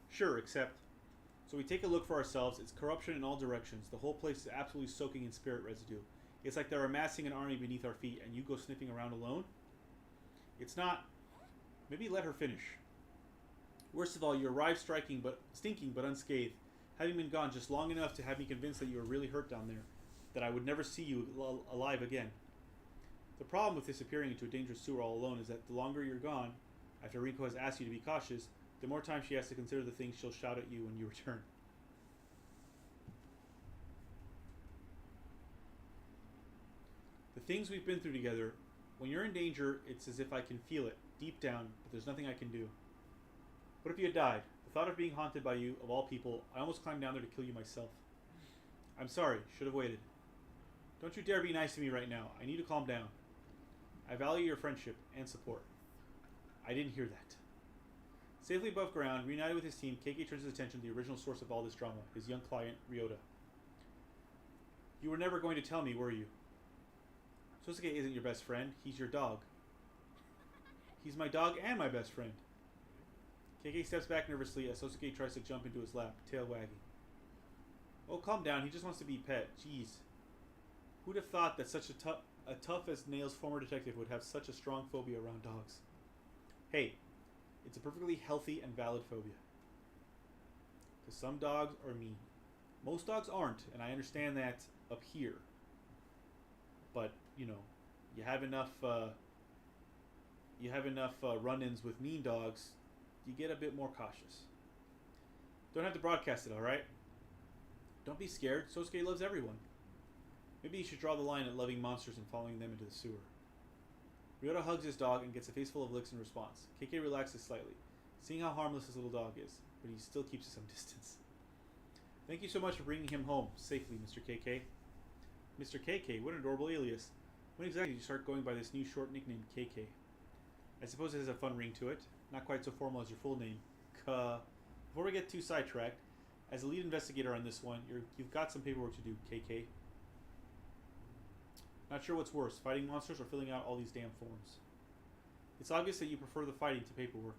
Sure, except... So we take a look for ourselves. It's corruption in all directions. The whole place is absolutely soaking in spirit residue. It's like they're amassing an army beneath our feet and you go sniffing around alone? It's not... Maybe let her finish. Worst of all, you arrived stinking but unscathed, having been gone just long enough to have me convinced that you were really hurt down there, that I would never see you alive again. The problem with disappearing into a dangerous sewer all alone is that the longer you're gone, after Rinko has asked you to be cautious, the more time she has to consider the things she'll shout at you when you return. The things we've been through together, when you're in danger, it's as if I can feel it, deep down, but there's nothing I can do. What if you had died? The thought of being haunted by you, of all people, I almost climbed down there to kill you myself. I'm sorry, should have waited. Don't you dare be nice to me right now. I need to calm down. I value your friendship and support. I didn't hear that. Safely above ground, reunited with his team, KK turns his attention to the original source of all this drama, his young client, Ryota. You were never going to tell me, were you? Sosuke isn't your best friend, he's your dog. He's my dog and my best friend. KK steps back nervously as Sosuke tries to jump into his lap, tail wagging. Oh, calm down, he just wants to be pet, jeez. Who'd have thought that such a tough as nails former detective would have such a strong phobia around dogs? Hey, it's a perfectly healthy and valid phobia. Because some dogs are mean. Most dogs aren't, and I understand that up here. But, you know, you have enough run-ins with mean dogs, you get a bit more cautious. Don't have to broadcast it, alright? Don't be scared, Sosuke loves everyone. Maybe you should draw the line at loving monsters and following them into the sewer. Ryota hugs his dog and gets a face full of licks in response. KK relaxes slightly, seeing how harmless his little dog is, but he still keeps some distance. Thank you so much for bringing him home safely, Mr. KK. Mr. KK, what an adorable alias. When exactly did you start going by this new short nickname, KK? I suppose it has a fun ring to it. Not quite so formal as your full name. Before we get too sidetracked, as the lead investigator on this one, you've got some paperwork to do, KK. Not sure what's worse, fighting monsters or filling out all these damn forms. It's obvious that you prefer the fighting to paperwork.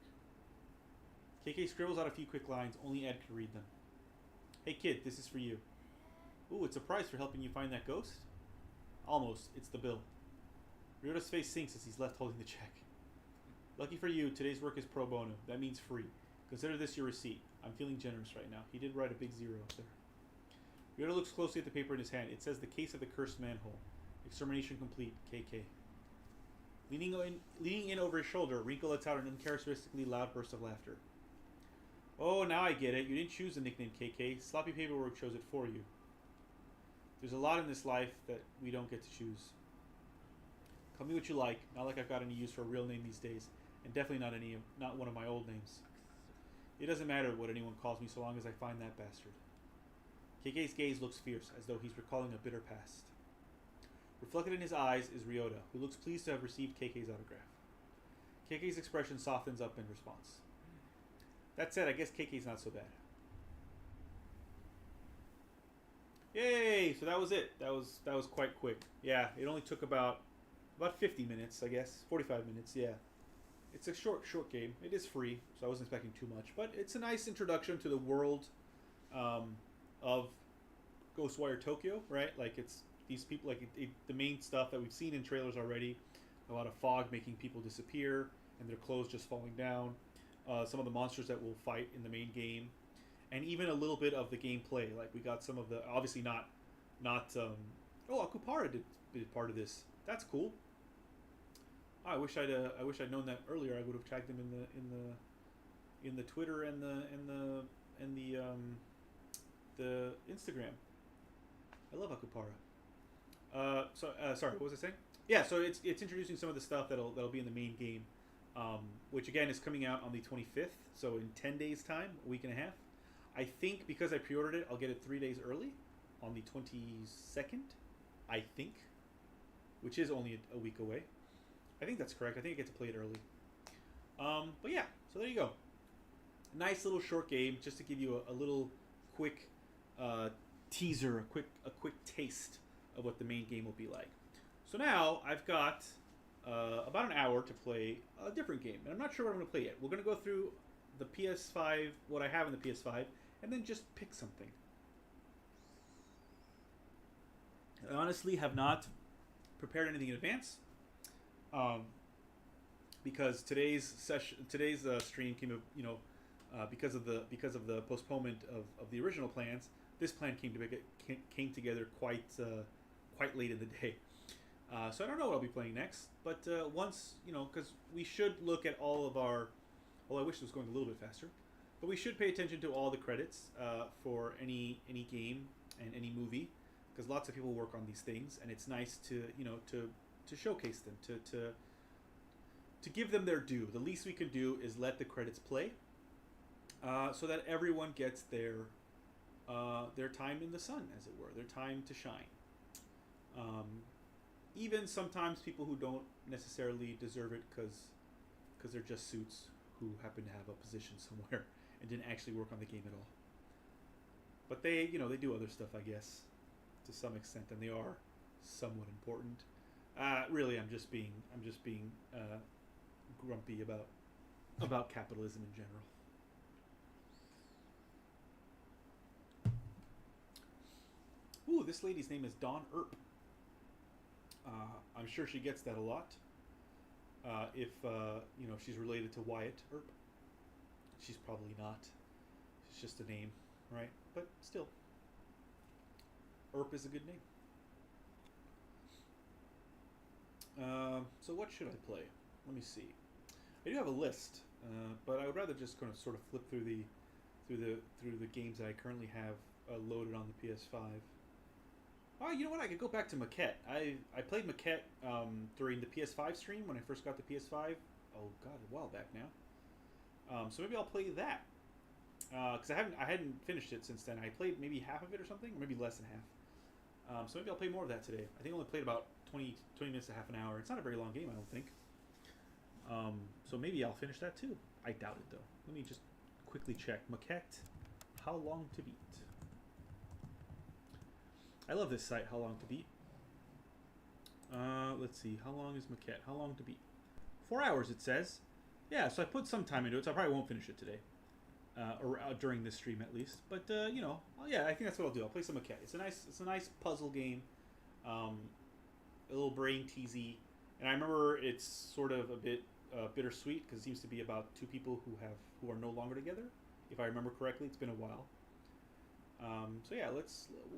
KK scribbles out a few quick lines, only Ed could read them. Hey kid, this is for you. Ooh, it's a prize for helping you find that ghost? Almost, it's the bill. Ryota's face sinks as he's left holding the check. Lucky for you, today's work is pro bono. That means free. Consider this your receipt. I'm feeling generous right now. He did write a big zero up there. Ryota looks closely at the paper in his hand. It says the case of the cursed manhole. Extermination complete, KK. Leaning in over his shoulder, Rinko lets out an uncharacteristically loud burst of laughter. Oh, now I get it. You didn't choose the nickname KK. Sloppy paperwork chose it for you. There's a lot in this life that we don't get to choose. Call me what you like. Not like I've got any use for a real name these days, and definitely not one of my old names. It doesn't matter what anyone calls me so long as I find that bastard. KK's gaze looks fierce, as though he's recalling a bitter past. Reflected in his eyes is Ryota, who looks pleased to have received KK's autograph. KK's expression softens up in response. That said, I guess KK's not so bad. Yay! So that was it. That was quite quick. Yeah, it only took about 50 minutes, I guess. 45 minutes, yeah. It's a short game. It is free, so I wasn't expecting too much. But it's a nice introduction to the world of Ghostwire Tokyo, right? Like, it's these people, like the main stuff that we've seen in trailers already. A lot of fog making people disappear, and their clothes just falling down. Some of the monsters that we'll fight in the main game. And even a little bit of the gameplay. Like, we got some of the, obviously not Akupara did part of this. That's cool. I wish I'd known that earlier. I would have tagged him in the Twitter and the Instagram. I love Akupara. Sorry, what was I saying? Yeah, so it's introducing some of the stuff that'll be in the main game, which again is coming out on the 25th. So in 10 days time, a week and a half. I think because I pre-ordered it, I'll get it 3 days early, on the 22nd. I think, which is only a week away. I think that's correct. I think I get to play it early. But yeah, so there you go. Nice little short game, just to give you a little quick teaser, a quick taste of what the main game will be like. So now I've got about an hour to play a different game, and I'm not sure what I'm going to play yet. We're going to go through the PS5, what I have in the PS5, and then just pick something. I honestly have not prepared anything in advance. Because today's stream came, because of the postponement of the original plans, this plan came together quite late in the day. So I don't know what I'll be playing next, but once because we should look at all of our. Well, I wish it was going a little bit faster, but we should pay attention to all the credits for any game and any movie, because lots of people work on these things, and it's nice to to showcase them, to give them their due. The least we can do is let the credits play, so that everyone gets their time in the sun, as it were, their time to shine. Even sometimes people who don't necessarily deserve it because they're just suits who happen to have a position somewhere and didn't actually work on the game at all. But they they do other stuff, I guess, to some extent, and they are somewhat important. Really, I'm just being grumpy about capitalism in general. Ooh, this lady's name is Dawn Earp. I'm sure she gets that a lot. If she's related to Wyatt Earp, she's probably not. It's just a name, right? But still, Earp is a good name. So what should I play? Let me see. I do have a list, but I would rather just kind of sort of flip through the games that I currently have loaded on the PS5. Oh, you know what? I could go back to Maquette. I played Maquette during the PS5 stream when I first got the PS5. Oh god, a while back now. So maybe I'll play that because I hadn't finished it since then. I played maybe half of it or something, or maybe less than half. So maybe I'll play more of that today. I think I only played about 20 minutes to half an hour. It's not a very long game, I don't think. So maybe I'll finish that too. I doubt it though. Let me just quickly check. Maquette, how long to beat? I love this site, How Long to Beat. Let's see, how long is Maquette? How long to beat? 4 hours, it says. Yeah, so I put some time into it, so I probably won't finish it today. Or during this stream, at least. But, well, yeah, I think that's what I'll do. I'll play some Maquette. It's a nice puzzle game. A little brain teasy. And I remember it's sort of a bit bittersweet, because it seems to be about two people who are no longer together. If I remember correctly, it's been a while. So yeah,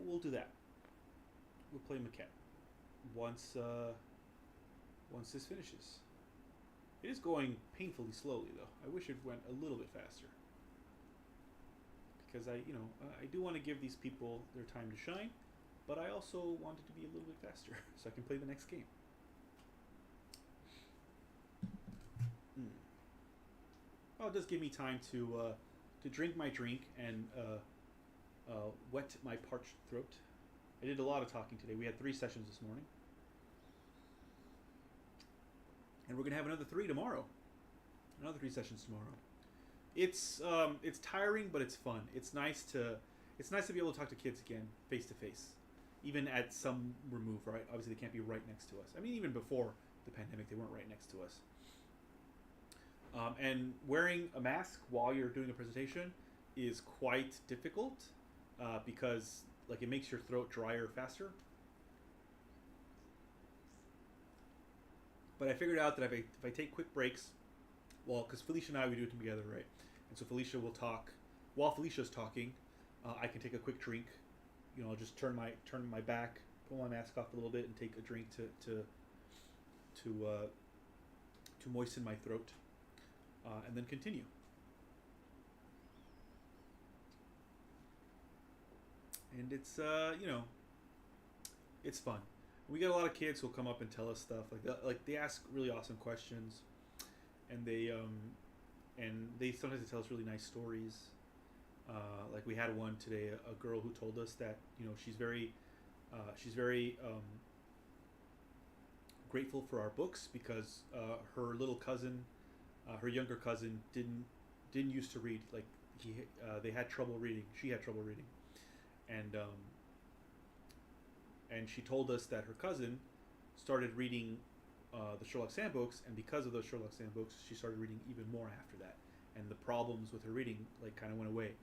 we'll do that. We'll play Maquette once this finishes. It is going painfully slowly, though. I wish it went a little bit faster, because I do want to give these people their time to shine, but I also want it to be a little bit faster so I can play the next game. Oh, it does give me time to drink my drink and wet my parched throat. I did a lot of talking today. We had 3 sessions this morning. And we're going to have another 3 tomorrow. Another 3 sessions tomorrow. It's tiring, but it's fun. It's nice to be able to talk to kids again, face to face. Even at some remove, right? Obviously, they can't be right next to us. I mean, even before the pandemic, they weren't right next to us. And wearing a mask while you're doing a presentation is quite difficult because it makes your throat drier faster. But I figured out that if I take quick breaks, well, because Felicia and I, we do it together, right? And so Felicia will talk while Felicia's talking. I can take a quick drink. I'll just turn my back, pull my mask off a little bit, and take a drink to moisten my throat, and then continue. And it's it's fun. We get a lot of kids who'll come up and tell us stuff like they ask really awesome questions, and they sometimes tell us really nice stories. Like we had one today, a girl who told us that she's very grateful for our books because her little cousin, her younger cousin, didn't used to read. Like they had trouble reading. She had trouble reading. And she told us that her cousin started reading the Sherlock Sand books, and because of those Sherlock Sand books, she started reading even more after that, and the problems with her reading kind of went away,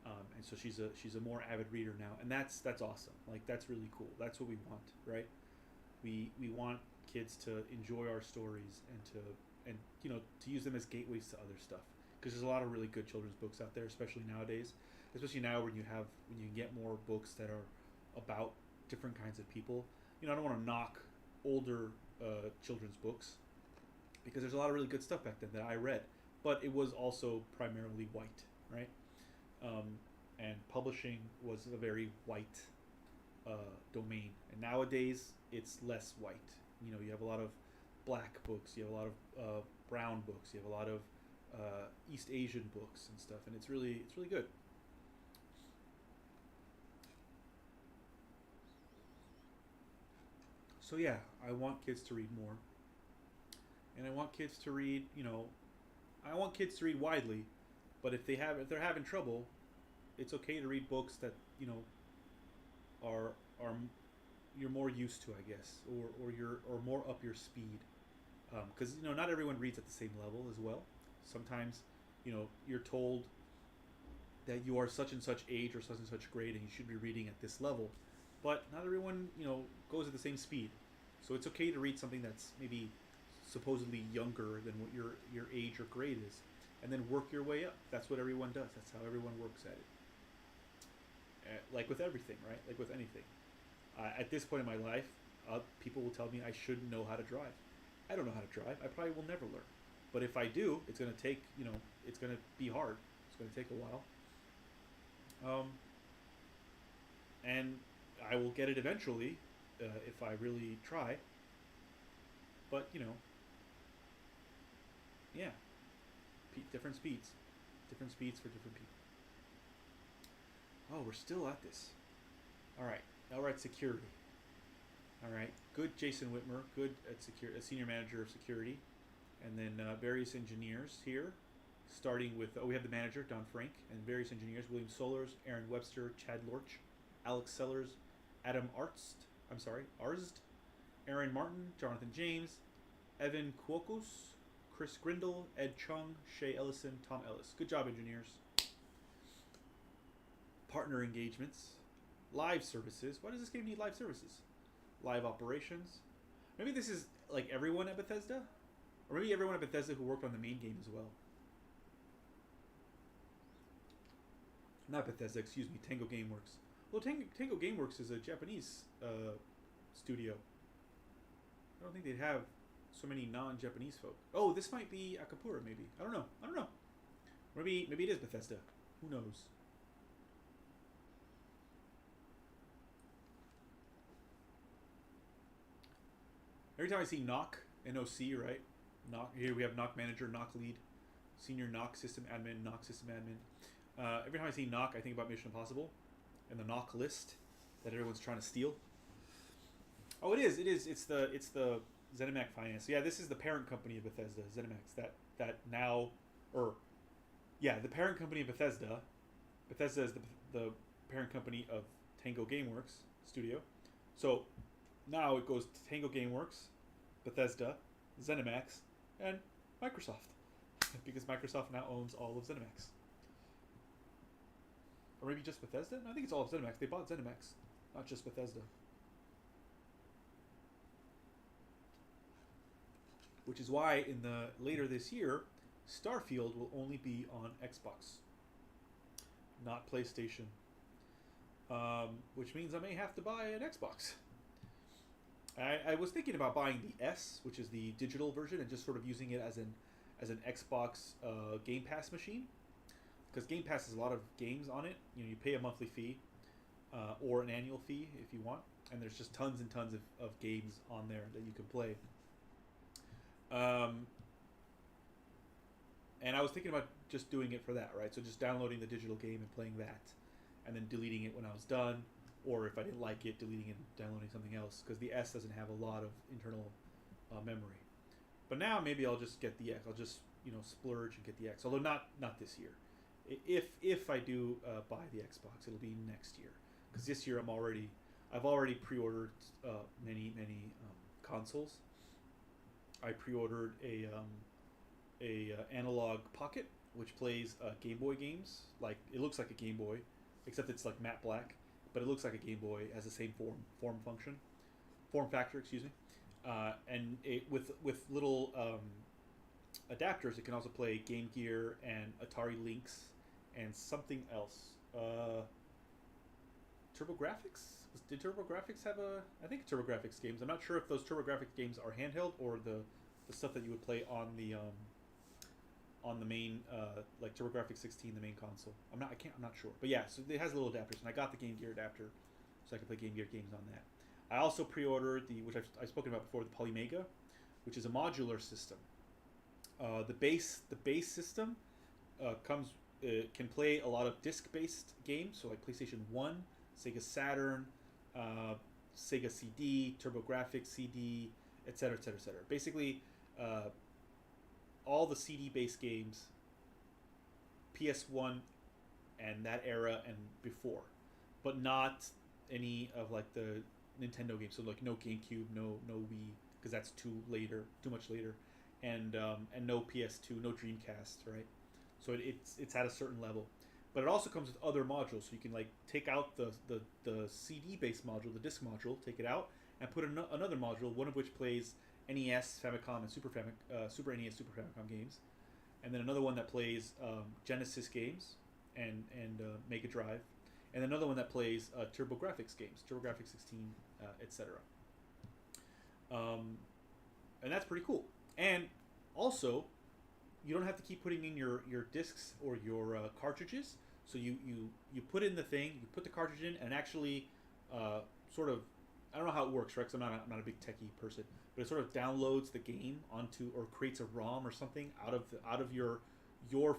and so she's a more avid reader now, and that's awesome. That's really cool. That's what we want, right? We want kids to enjoy our stories and to use them as gateways to other stuff, because there's a lot of really good children's books out there, especially nowadays. Especially now when you can get more books that are about different kinds of people. I don't want to knock older children's books because there's a lot of really good stuff back then that I read, but it was also primarily white, right? Um, and publishing was a very white domain, and nowadays it's less white. You have a lot of black books, you have a lot of brown books, you have a lot of East Asian books and stuff, and it's really good. So yeah, I want kids to read more, and I want kids to read. I want kids to read widely, but if they're having trouble, it's okay to read books that are you're more used to, I guess, or more up your speed, because not everyone reads at the same level as well. Sometimes you're told that you are such and such age or such and such grade and you should be reading at this level, but not everyone goes at the same speed. So it's okay to read something that's maybe supposedly younger than what your age or grade is, and then work your way up. That's what everyone does. That's how everyone works at it. Like with everything, right? Like with anything. At this point in my life, people will tell me I shouldn't know how to drive. I don't know how to drive. I probably will never learn. But if I do, it's going to take, it's going to be hard. It's going to take a while. And I will get it eventually if I really try. But, yeah, different speeds. Different speeds for different people. Oh, we're still at this. All right. Outright security. All right. Good Jason Whitmer. Good at senior manager of security. And then various engineers here. Starting with, we have the manager, Don Frank, and various engineers, William Solers, Aaron Webster, Chad Lorch, Alex Sellers, Adam Arzd, Aaron Martin, Jonathan James, Evan Kuokos, Chris Grindle, Ed Chung, Shay Ellison, Tom Ellis. Good job, engineers. Partner engagements, live services. Why does this game need live services? Live operations. Maybe this is like everyone at Bethesda? Or maybe everyone at Bethesda who worked on the main game as well. Not Bethesda, excuse me, Tango Gameworks. Well, Tango Gameworks is a Japanese studio. I don't think they'd have so many non-Japanese folk. Oh, this might be Akapura, maybe. I don't know. Maybe it is Bethesda. Who knows? Every time I see NOC, N-O-C, right? NOC, here we have NOC manager, NOC lead, senior NOC system admin, NOC system admin. Every time I see NOC, I think about Mission Impossible and the NOC list that everyone's trying to steal. Oh, it is. It's the ZeniMax Finance. So yeah, this is the parent company of Bethesda, ZeniMax. The parent company of Bethesda. Bethesda is the parent company of Tango Gameworks Studio. So now it goes to Tango Gameworks, Bethesda, ZeniMax, and Microsoft, because Microsoft now owns all of ZeniMax. Or maybe just Bethesda? No, I think it's all of ZeniMax. They bought ZeniMax, not just Bethesda. Which is why later this year, Starfield will only be on Xbox, not PlayStation. Which means I may have to buy an Xbox. I was thinking about buying the S, which is the digital version, and just sort of using it as an Xbox Game Pass machine, because Game Pass has a lot of games on it. You pay a monthly fee or an annual fee if you want, and there's just tons and tons of games on there that you can play. And I was thinking about just doing it for that, right? So just downloading the digital game and playing that, and then deleting it when I was done, or if I didn't like it, deleting it and downloading something else, because the S doesn't have a lot of internal memory. But now maybe I'll just get the X. I'll just splurge and get the X. Although not this year. If I do buy the Xbox, it'll be next year, because this year I've already pre-ordered many consoles. I pre-ordered a analog Pocket, which plays Game Boy games. Like, it looks like a Game Boy, except it's like matte black, but it looks like a Game Boy. It has the same form factor, excuse me. And with little adapters, it can also play Game Gear and Atari Lynx and something else. TurboGrafx, Did TurboGrafx have a? I think TurboGrafx games. I'm not sure if those TurboGrafx games are handheld or the stuff that you would play on the main like TurboGrafx 16, the main console. I'm not sure, but yeah. So it has little adapters, and I got the Game Gear adapter, so I can play Game Gear games on that. I also pre-ordered which I've spoken about before, the Polymega, which is a modular system. The base system comes can play a lot of disc-based games, so like PlayStation 1, Sega Saturn, Sega CD, TurboGrafx CD, etc., etc., etc. Basically, all the CD-based games, PS1 and that era and before, but not any of like the Nintendo games. So like no GameCube, no Wii, because that's too much later, and no PS2, no Dreamcast, right? So it's at a certain level, but it also comes with other modules. So you can like take out the CD based module, the disc module, take it out, and put another module, one of which plays NES, Famicom, and Super NES, Super Famicom games, and then another one that plays Genesis games and Mega Drive, and another one that plays TurboGrafx games, TurboGrafx 16, etc. And that's pretty cool. And also, you don't have to keep putting in your discs or your cartridges. So you put in the thing, you put the cartridge in, and actually sort of, I don't know how it works, right? Because I'm not a big techie person, but it sort of downloads the game onto, or creates a ROM or something out of your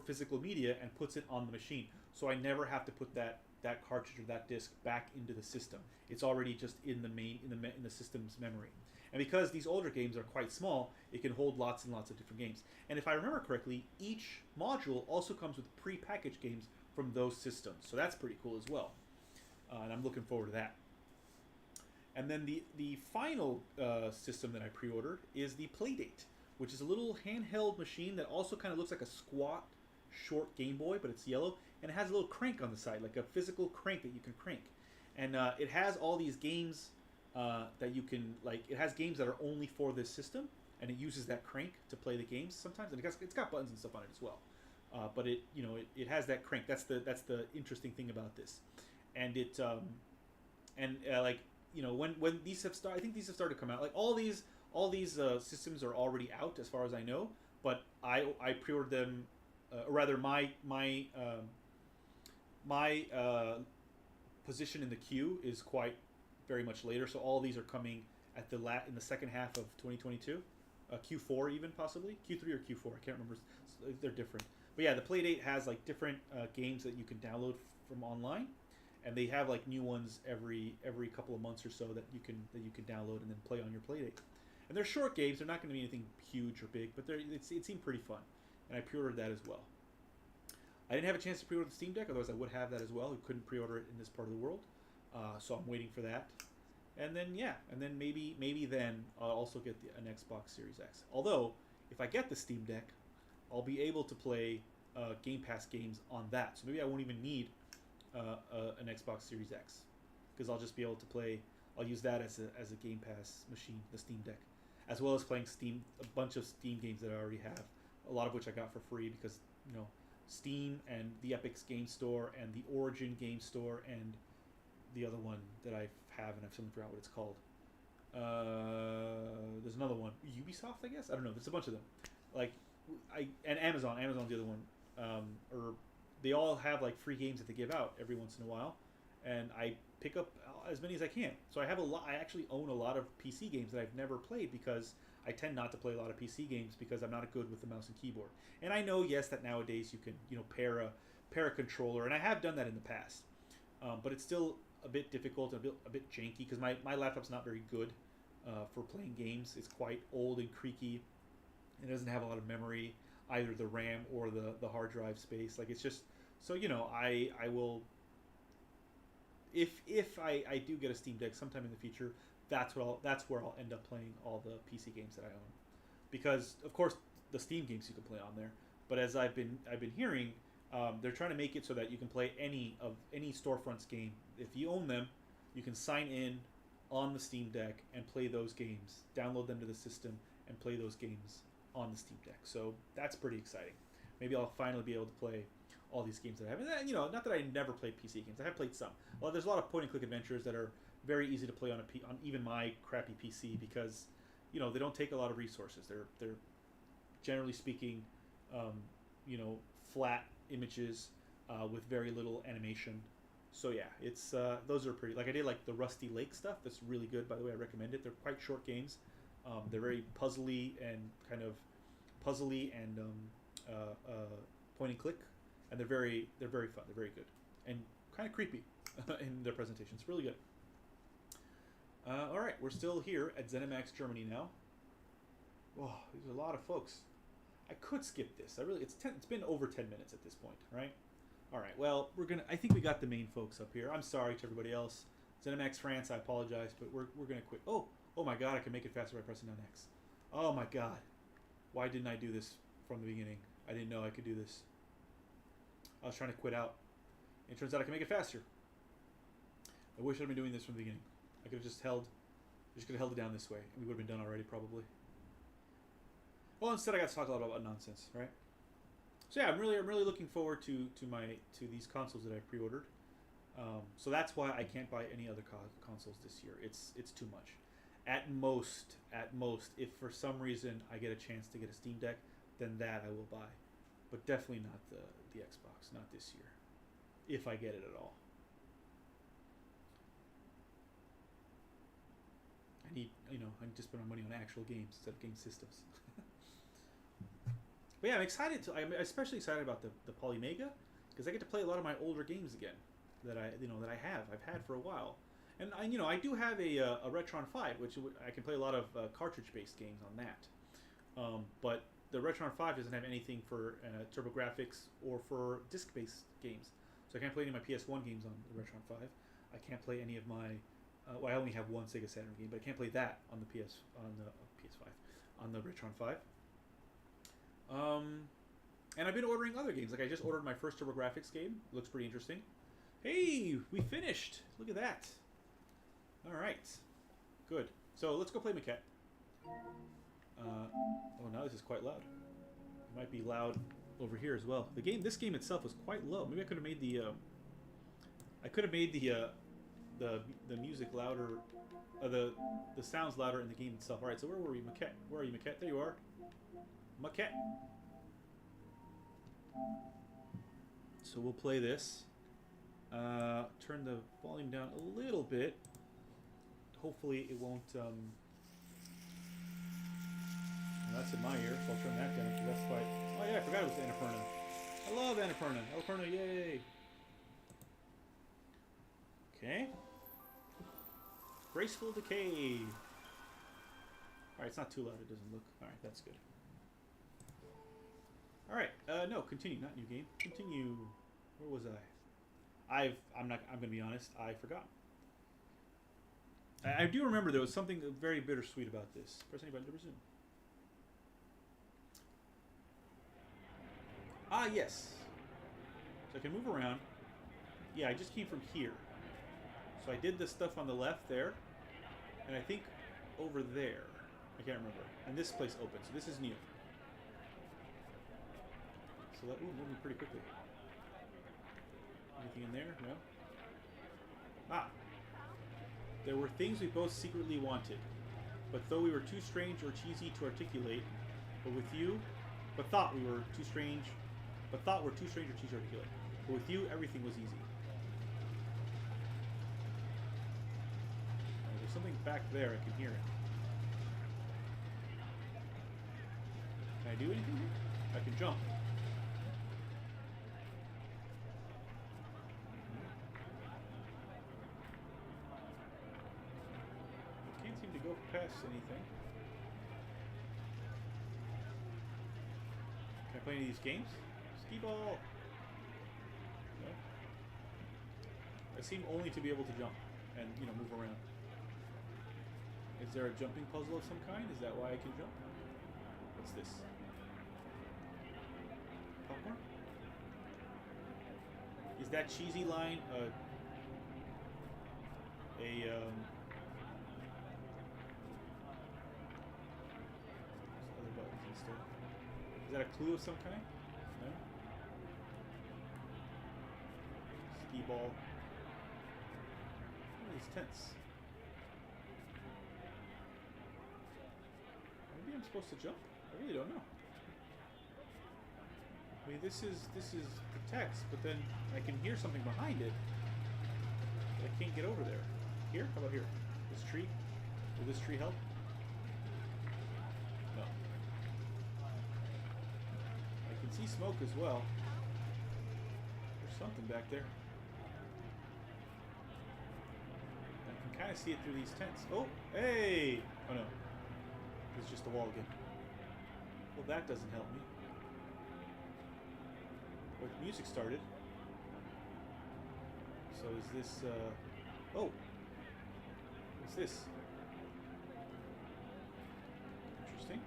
physical media and puts it on the machine. So I never have to put that cartridge or that disc back into the system. It's already just in the system's memory. And because these older games are quite small, it can hold lots and lots of different games. And if I remember correctly, each module also comes with pre-packaged games from those systems. So that's pretty cool as well. And I'm looking forward to that. And then the final system that I pre-ordered is the Playdate, which is a little handheld machine that also kind of looks like a squat, short Game Boy, but it's yellow, and it has a little crank on the side, like a physical crank that you can crank. And it has all these games that you can, like, it has games that are only for this system, and it uses that crank to play the games sometimes, and it's got buttons and stuff on it as well. But it has that crank. That's the interesting thing about this, and like, when these have started, I think these have started to come out. Like all these systems are already out as far as I know, but I pre-ordered them, or rather my position in the queue is quite very much later. So all these are coming at in the second half of 2022, Q4 even possibly, Q3 or Q4. I can't remember. They're different. But yeah, the Playdate has like different games that you can download from online, and they have like new ones every couple of months or so that you can download and then play on your Playdate. And they're short games. They're not going to be anything huge or big, but it seemed pretty fun, and I pre-ordered that as well. I didn't have a chance to pre-order the Steam Deck, otherwise I would have that as well. We couldn't pre-order it in this part of the world, so I'm waiting for that. And then maybe then I'll also get an Xbox Series X. Although if I get the Steam Deck, I'll be able to play Game Pass games on that. So maybe I won't even need an Xbox Series X, because I'll just be able to play. I'll use that as a Game Pass machine, the Steam Deck, as well as playing a bunch of Steam games that I already have, a lot of which I got for free because Steam and the Epic's Game Store and the Origin Game Store and the other one that I have, and I've suddenly forgot what it's called. There's another one, Ubisoft, I guess. I don't know. There's a bunch of them, and Amazon. Amazon's the other one. Or they all have like free games that they give out every once in a while, and I pick up as many as I can. So I have a lot. I actually own a lot of PC games that I've never played because I tend not to play a lot of PC games because I'm not good with the mouse and keyboard. And I know, yes, that nowadays you can pair a controller, and I have done that in the past, but it's still a bit difficult and a bit janky because my laptop's not very good for playing games. It's quite old and creaky. It doesn't have a lot of memory, either the RAM or the hard drive space. Like, it's just, so I will, if I do get a Steam Deck sometime in the future, that's where I'll end up playing all the PC games that I own, because of course the Steam games you can play on there, but as I've been hearing, they're trying to make it so that you can play any storefront's game. If you own them, you can sign in on the Steam Deck and play those games, download them to the system, and play those games on the Steam Deck. So that's pretty exciting. Maybe I'll finally be able to play all these games that I have. And not that I never played PC games. I have played some. Well, there's a lot of point-and-click adventures that are very easy to play on on even my crappy PC because, you know, they don't take a lot of resources. They're generally speaking, um, you know, flat images with very little animation. So yeah, it's those are pretty. Like I did like the Rusty Lake stuff. That's really good. By the way, I recommend it. They're quite short games. They're very puzzly and kind of point and click, and they're very fun. They're very good and kind of creepy in their presentation. It's really good. All right, we're still here at ZeniMax Germany now. Oh, there's a lot of folks. I could skip this. It's been over 10 minutes at this point, right? All right. Well, I think we got the main folks up here. I'm sorry to everybody else. ZeniMax France, I apologize, but we're gonna quit. Oh my God! I can make it faster by pressing down X. Oh my God! Why didn't I do this from the beginning? I didn't know I could do this. I was trying to quit out. It turns out I can make it faster. I wish I'd been doing this from the beginning. I could have just held it down this way, and we would have been done already, probably. Well, instead I got to talk a lot about nonsense, right? So yeah, I'm really looking forward to these consoles that I pre-ordered. So that's why I can't buy any other consoles this year. It's too much. At most, if for some reason I get a chance to get a Steam Deck, then that I will buy. But definitely not the Xbox, not this year. If I get it at all. I need to spend my money on actual games instead of game systems. But yeah, I'm especially excited about the Polymega because I get to play a lot of my older games again that I've had for a while. And I do have a Retron 5, which I can play a lot of cartridge-based games on that. But the Retron 5 doesn't have anything for TurboGrafx or for disc-based games. So I can't play any of my PS1 games on the Retron 5. I can't play any of my... I only have one Sega Saturn game, but I can't play that on the PS5, on the Retron 5. And I've been ordering other games. Like I just ordered my first TurboGrafx game. Looks pretty interesting. Hey, we finished. Look at that. All right, good. So let's go play Maquette. Oh, now this is quite loud. It might be loud over here as well. This game itself was quite low. Maybe I could have made the music louder, the sounds louder in the game itself. All right, so where were we, Maquette? Where are you, Maquette? There you are. Maquette. So we'll play this. Turn the volume down a little bit. Hopefully it won't. Well, that's in my ear, so I'll turn that down because that's quite. Oh yeah, I forgot it was Annapurna. I love Annapurna. Annapurna, yay! Okay. Graceful Decay. Alright, it's not too loud, it doesn't look. Alright, that's good. Alright, no, continue, not new game. Continue. Where was I? I'm gonna be honest, I forgot. I do remember there was something very bittersweet about this. Press any button to resume. Ah, yes. So I can move around. Yeah, I just came from here. So I did the stuff on the left there, and I think over there. I can't remember. And this place opens, so this is new. So that moving pretty quickly. Anything in there? No. Ah. There were things we both secretly wanted, but though we were too strange or cheesy to articulate, but thought we're too strange or cheesy to articulate. But with you, everything was easy. There's something back there. I can hear it. Can I do anything here? I can jump. I can't seem to go past anything. Can I play any of these games? Skee ball! No. I seem only to be able to jump and, move around. Is there a jumping puzzle of some kind? Is that why I can jump? What's this? Popcorn? Is that cheesy line other buttons instead? Is that a clue of some kind? No? Skee ball. What are these tents? I'm supposed to jump? I really don't know. I mean, this is the text, but then I can hear something behind it. But I can't get over there. Here? How about here? This tree? Will this tree help? No. I can see smoke as well. There's something back there. I can kind of see it through these tents. Oh, hey! Oh no. It's just a wall again. Well, that doesn't help me. But the music started. So is this, oh! What's this? Interesting.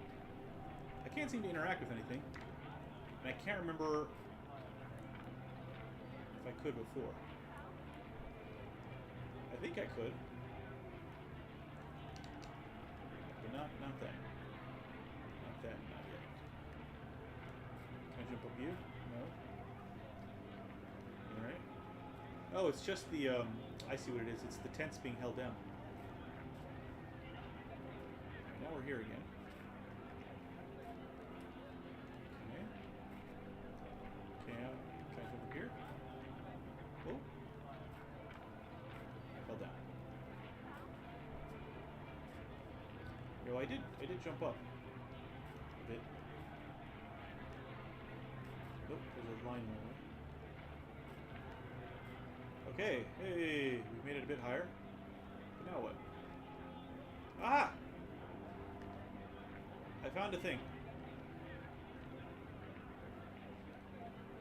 I can't seem to interact with anything. And I can't remember if I could before. I think I could. But not that. Not that, not yet. Can I jump up you? No. Alright. Oh, it's just the, I see what it is. It's the tents being held down. Now we're here again. Okay. Can I jump up here? Oh. Fell down. Yo, I did jump up. A bit. Nope, there's a line there. Okay, hey, we made it a bit higher. But now what? Ah! I found a thing.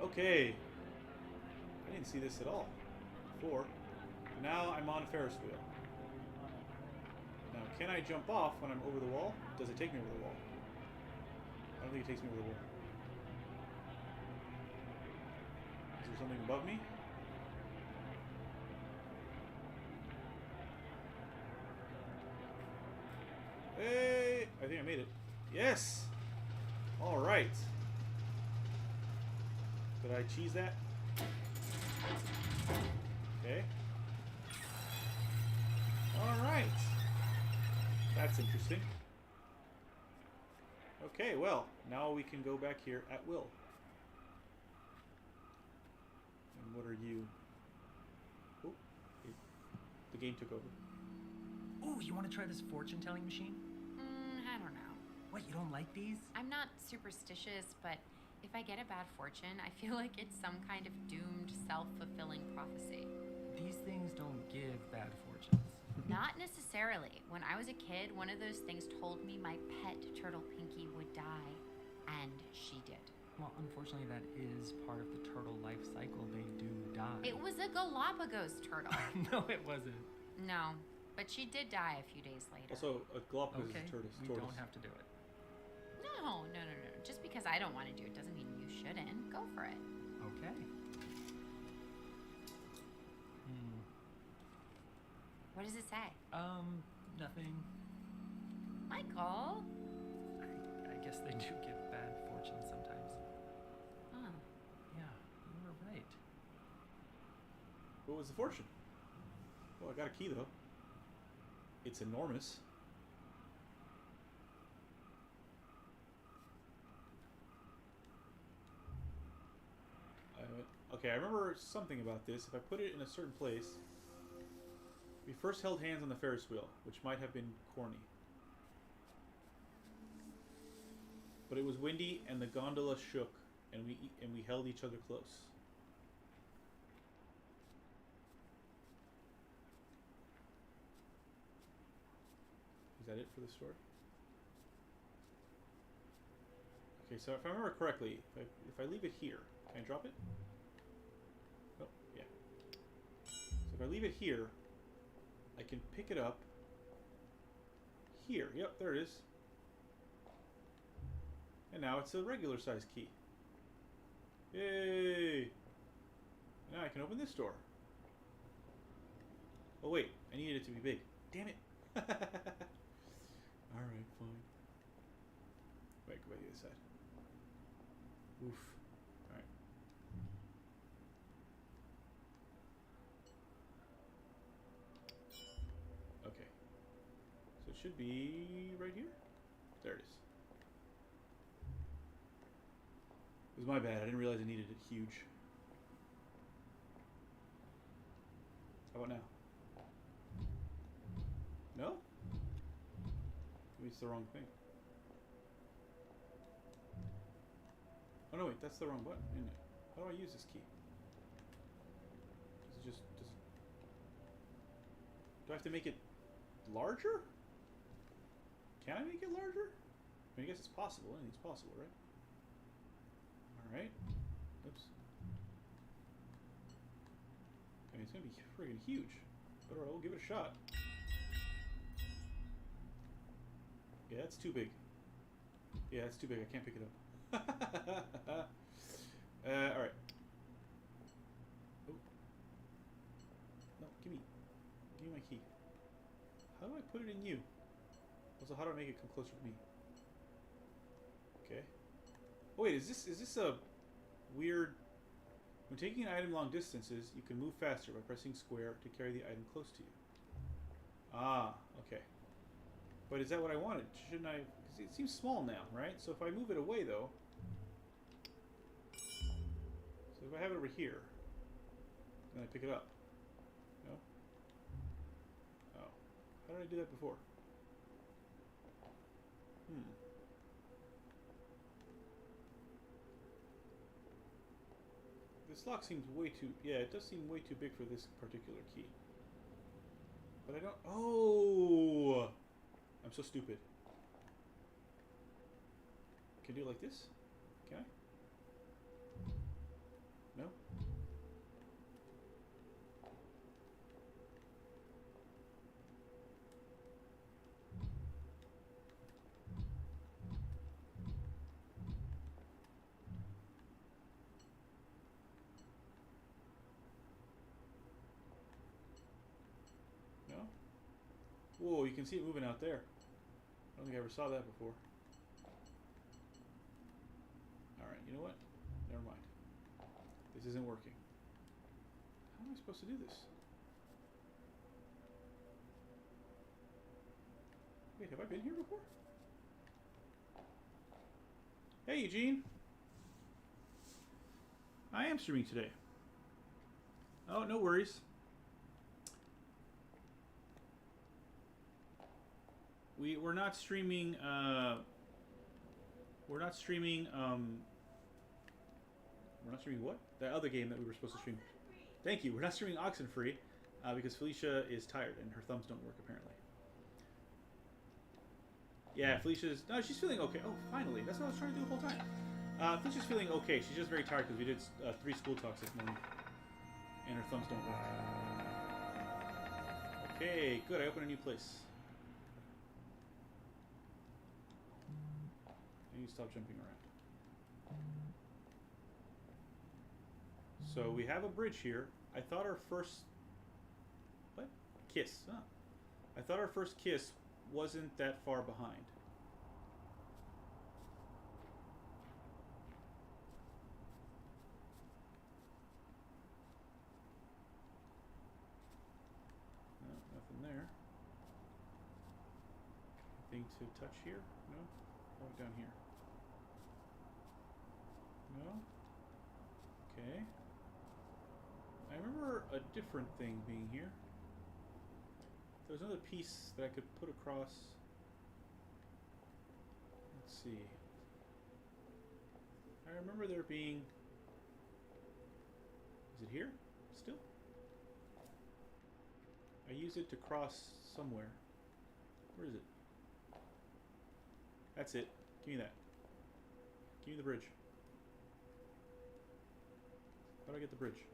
Okay. I didn't see this at all before. Now I'm on a Ferris wheel. Now, can I jump off when I'm over the wall? Does it take me over the wall? I don't think it takes me over the wall. Is there something above me? Hey! I think I made it. Yes! Alright. Did I cheese that? Okay. Alright. That's interesting. Okay, well, now we can go back here at will. And what are you? Oh, the game took over. Ooh, you want to try this fortune-telling machine? I don't know. What, you don't like these? I'm not superstitious, but if I get a bad fortune, I feel like it's some kind of doomed, self-fulfilling prophecy. These things don't give bad fortunes. Not necessarily. When I was a kid, one of those things told me my pet turtle Pinky would die, and she did. Well, unfortunately, that is part of the turtle life cycle. They do die. It was a Galapagos turtle. No, it wasn't. No, but she did die a few days later. Also, a Galapagos Okay, is a tortoise. we don't have to do it. No. Just because I don't want to do it doesn't mean you shouldn't. Go for it. Okay. What does it say? Nothing. Michael? I guess they do give bad fortunes sometimes. Oh. Yeah, you were right. What was the fortune? Well, I got a key, though. It's enormous. Okay, I remember something about this. If I put it in a certain place... We first held hands on the Ferris wheel, which might have been corny. But it was windy, and the gondola shook, and we held each other close. Is that it for the story? Okay, so if I remember correctly, if I leave it here, can I drop it? Oh, yeah. So if I leave it here, I can pick it up here. Yep, there it is. And now it's a regular size key. Yay! Now I can open this door. Oh wait, I needed it to be big. Damn it! Alright, fine. Wait, go back to the other side. Oof. Alright. Okay. So it should be right here? There it is. It was my bad. I didn't realize I needed it huge. How about now? No? Maybe it's the wrong thing. Oh no, wait, that's the wrong button, isn't it? How do I use this key? Does it just... Do I have to make it larger? Can I make it larger? I mean, I guess it's possible. Anything's possible, right? Alright. Oops. I mean, it's gonna be friggin' huge. But alright, we'll give it a shot. Yeah, that's too big. Yeah, that's too big. I can't pick it up. Alright. Oh. No, give me my key. How do I put it in you? Also, how do I make it come closer to me? Okay. Oh, wait, is this a weird... When taking an item long distances, you can move faster by pressing square to carry the item close to you. Ah, okay. But is that what I wanted? Shouldn't I... Because it seems small now, right? So if I move it away, though... So if I have it over here, then I pick it up. No? Oh. How did I do that before? This lock seems way too... Yeah, it does seem way too big for this particular key. But I don't... Oh! I'm so stupid. Can I do it like this? Can I? No? No? Whoa, you can see it moving out there. I don't think I ever saw that before. Alright, you know what? Never mind. This isn't working. How am I supposed to do this? Wait, have I been here before? Hey, Eugene! I am streaming today. Oh, no worries. We're not streaming, we're not streaming what? That other game that we were supposed to stream. Thank you. We're not streaming Oxenfree, because Felicia is tired and her thumbs don't work, apparently. Yeah, Felicia's... No, she's feeling okay. Oh, finally. That's what I was trying to do the whole time. Felicia's feeling okay. She's just very tired because we did 3 school talks this morning. And her thumbs don't work. Okay, good. I opened a new place. I need to stop jumping around. So we have a bridge here. I thought our first... What? Kiss. Huh. I thought our first kiss wasn't that far behind. No, nothing there. Anything to touch here? No? Oh, down here. No? Okay. I remember a different thing being here. There's another piece that I could put across. Let's see. I remember there being... Is it here? Still? I use it to cross somewhere. Where is it? That's it. Give me that. Give me the bridge. How do I get the bridge?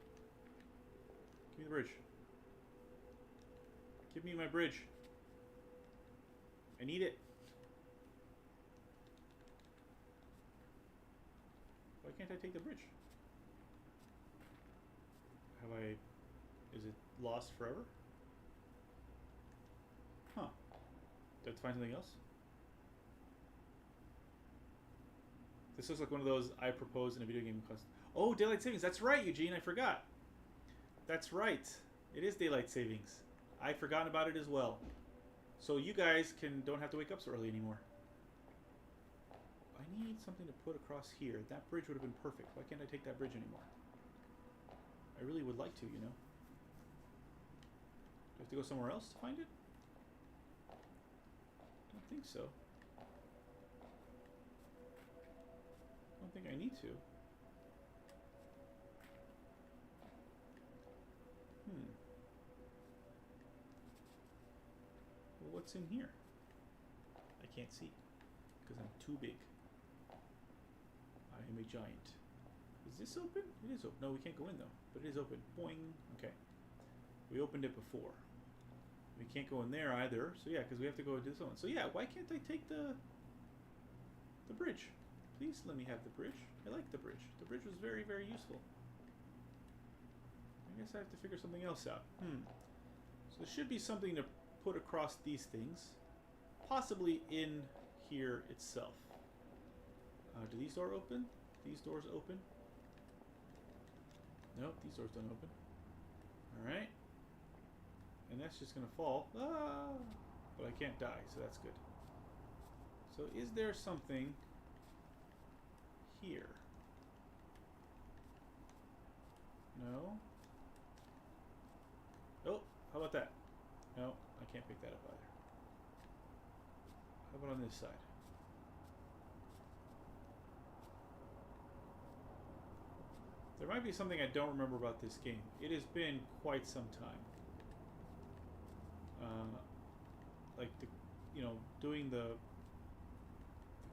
Give me the bridge. Give me my bridge. I need it. Why can't I take the bridge? Have I... Is it lost forever? Huh. Do I have to find something else? This looks like one of those I proposed in a video game cost. Oh, daylight savings. That's right, Eugene. I forgot. That's right. It is daylight savings. I'd forgotten about it as well. So you guys don't have to wake up so early anymore. I need something to put across here. That bridge would have been perfect. Why can't I take that bridge anymore? I really would like to, you know. Do I have to go somewhere else to find it? I don't think so. I don't think I need to. Well, what's in here? I can't see because I'm too big. I am a giant. Is this open? It is open. No, we can't go in though, but it is open. Boing. Okay. We opened it before. We can't go in there either. So yeah, because we have to go do this one. So yeah, why can't I take the bridge? Please let me have the bridge. I like the bridge. The bridge was very, very useful. I guess I have to figure something else out. So there should be something to put across these things. Possibly in here itself. Do these doors open? These doors open? Nope, these doors don't open. Alright. And that's just gonna fall. Ah! But I can't die, so that's good. So is there something here? No? Oh, how about that? No, I can't pick that up either. How about on this side? There might be something I don't remember about this game. It has been quite some time. Like the, you know, doing the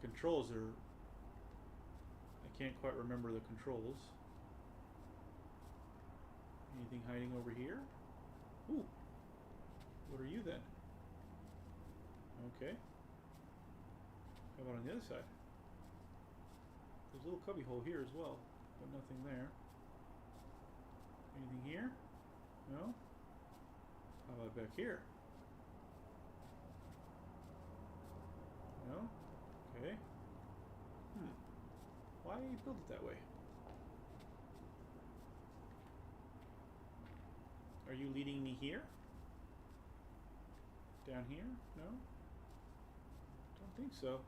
controls are. I can't quite remember the controls. Anything hiding over here? Ooh. What are you then? Okay. How about on the other side? There's a little cubby hole here as well, but nothing there. Anything here? No? How about back here? No? Okay. Why build it that way? Are you leading me here? Down here? No? Don't think so.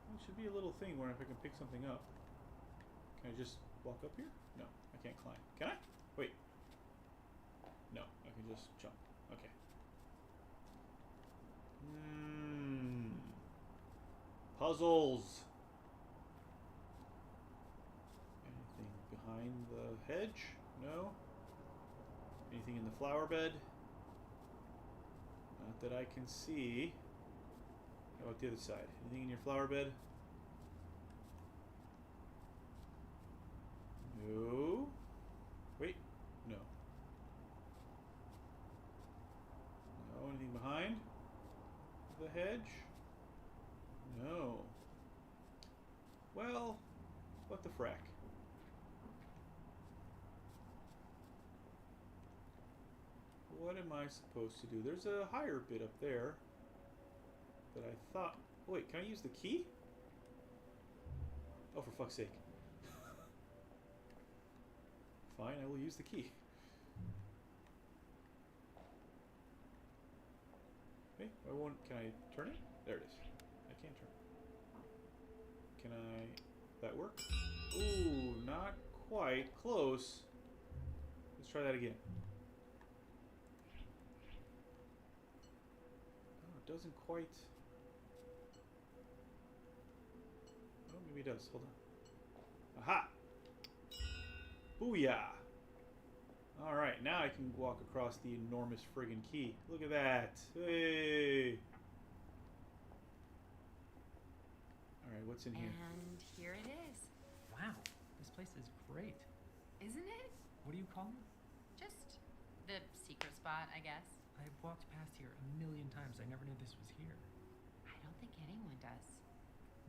There should be a little thing where if I can pick something up. Can I just walk up here? No, I can't climb. Can I? Wait. No, I can just jump. Okay. Puzzles. Anything behind the hedge? No. Anything in the flower bed? Not that I can see. How about the other side? Anything in your flower bed? No. Wait. No. No. Anything behind the hedge? No. Well, what the frack? What am I supposed to do? There's a higher bit up there that I thought... Wait, can I use the key? Oh, for fuck's sake. Fine, I will use the key. Okay, I won't... Can I turn it? There it is. I can't turn it. Can I... That work? Ooh, not quite. Close. Let's try that again. Oh, it doesn't quite... Oh, maybe it does. Hold on. Aha! Booyah! Alright, now I can walk across the enormous friggin' key. Look at that! Hey! Alright, what's in here? And here it is. Wow, this place is great. Isn't it? What do you call it? Just the secret spot, I guess. I've walked past here a million times. I never knew this was here. I don't think anyone does.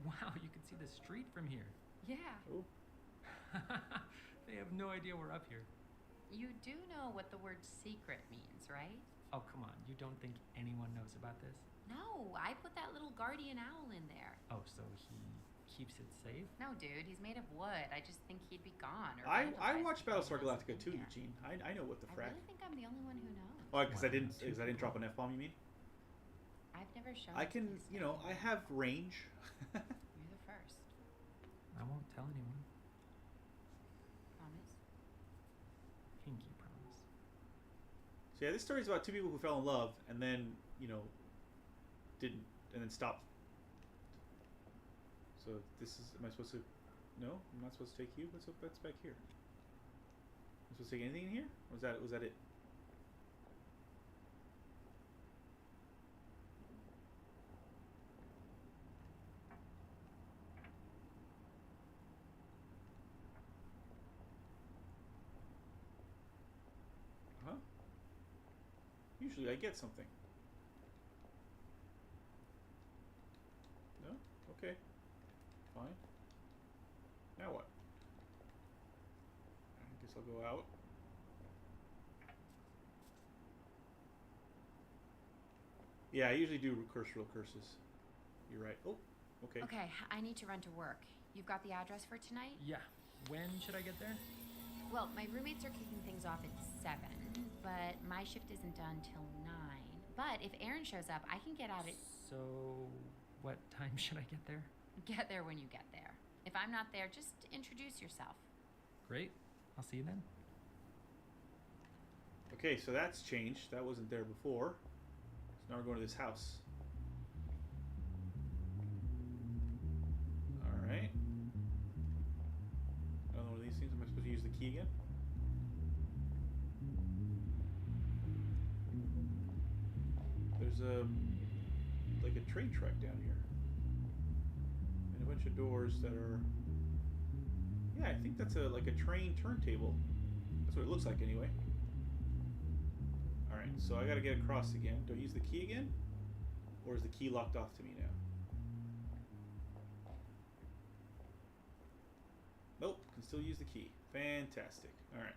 Wow, you can see the street from here. Yeah. Oh. They have no idea we're up here. You do know what the word secret means, right? Oh, come on. You don't think anyone knows about this? No, I put that little guardian owl in there. Oh, so he keeps it safe? No, dude, he's made of wood. I just think he'd be gone. Or I vandalized watched if Battlestar anyone else Galactica was too, in there. Eugene. I know what the I frack. really think I'm the only one who knows. Oh, because I Wow, didn't drop an F-bomb, you mean? I've never shown I it to can, this you know, day. I have range. You're the first. I won't tell anyone. Promise? Pinky promise. So yeah, this story is about two people who fell in love and then, you know, didn't, and then stopped. So this is, am I supposed to, no? I'm not supposed to take you? That's back here. Am I supposed to take anything in here? Or was that it? Huh? Usually I get something. No? Okay. Fine. Now what? I guess I'll go out. Yeah, I usually do real curses. You're right. Oh, okay. Okay, I need to run to work. You've got the address for tonight? Yeah. When should I get there? Well, my roommates are kicking things off at 7, but my shift isn't done till 9. But if Aaron shows up, I can get out at... So, what time should I get there? Get there when you get there. If I'm not there, just introduce yourself. Great. I'll see you then. Okay, so that's changed. That wasn't there before. So now we're going to this house. Alright. Another one of these things. Am I supposed to use the key again? There's like a train track down here. And a bunch of doors that are... Yeah, I think that's like a train turntable. That's what it looks like anyway. Alright, so I gotta get across again. Do I use the key again? Or is the key locked off to me now? Nope, can still use the key. Fantastic. Alright.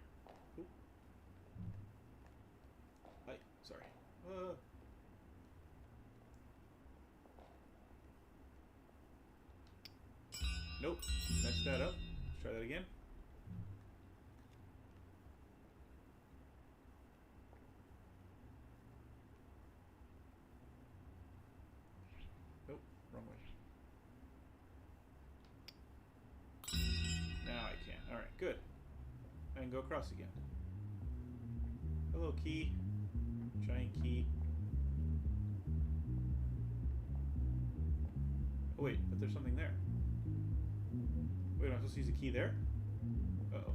Hi, sorry. Nope, messed that up. Let's try that again. Nope, wrong way. Now I can. Alright, good. I can go across again. Hello, key. Giant key. Oh, wait, but there's something there. Wait, am I supposed to use the key there? Uh-oh.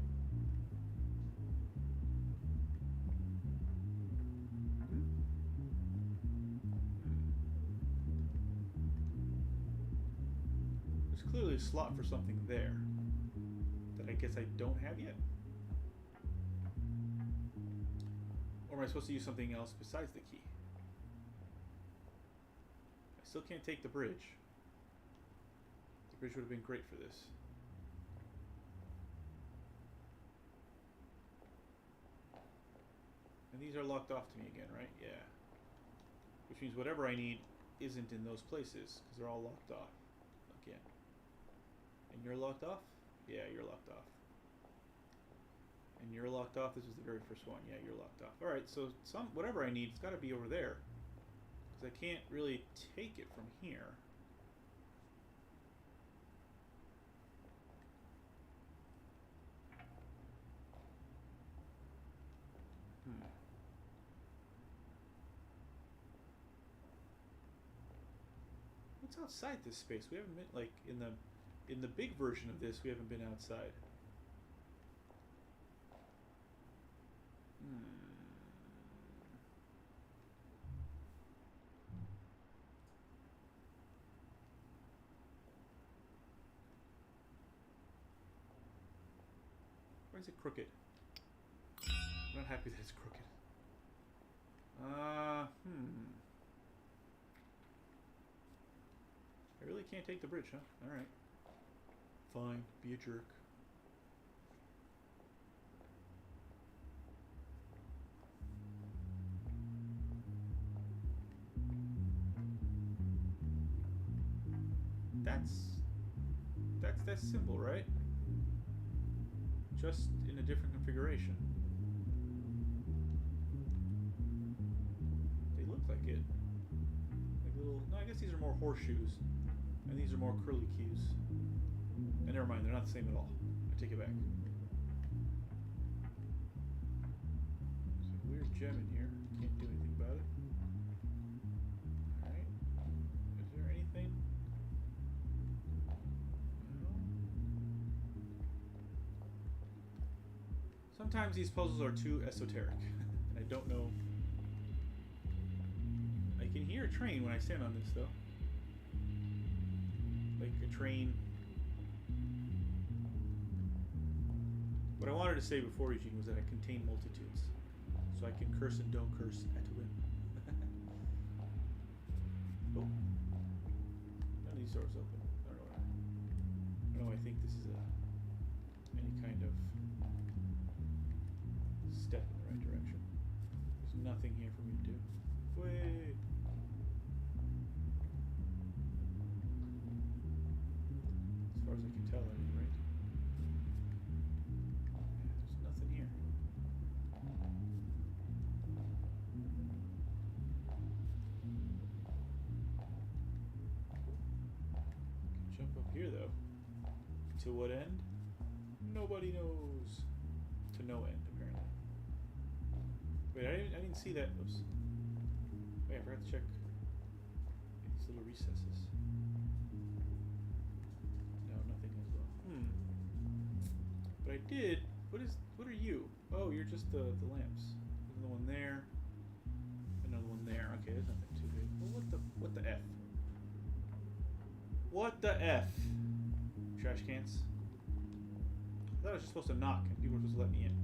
There's clearly a slot for something there that I guess I don't have yet. Or am I supposed to use something else besides the key? I still can't take the bridge. The bridge would have been great for this. And these are locked off to me again, right? Yeah. Which means whatever I need isn't in those places, because they're all locked off. Again. And you're locked off? Yeah, you're locked off. And you're locked off? This was the very first one. Yeah, you're locked off. Alright, so whatever I need, it's got to be over there. Because I can't really take it from here. What's outside this space? We haven't been, like, in the big version of this, we haven't been outside. Why is it crooked? I'm not happy that it's crooked. I really can't take the bridge, huh? Alright. Fine, be a jerk. That's that symbol, right? Just in a different configuration. They look like it. Like little... No, I guess these are more horseshoes. And these are more curly cues. And never mind, they're not the same at all. I take it back. There's a weird gem in here. Can't do anything about it. Alright. Is there anything? No. Sometimes these puzzles are too esoteric. And I don't know. I can hear a train when I stand on this, though. Like a train. What I wanted to say before, Eugene, was that I contain multitudes. So I can curse and don't curse at whim. Oh. None of these doors open. I don't know. I don't know. I think this is any kind of step in the right direction. There's nothing here for me to do. Wait. As far as I can tell, I mean, right? Yeah, there's nothing here. Can jump up here, though. To what end? Nobody knows. To no end, apparently. Wait, I didn't see that. Oops. Wait, I forgot to check these little recesses. No, nothing as well. But I did. What are you? Oh, you're just the lamps. There's another one there. Another one there. Okay, there's nothing too big. Well, what the F? What the F? Trash cans. I thought I was just supposed to knock and people were supposed to let me in.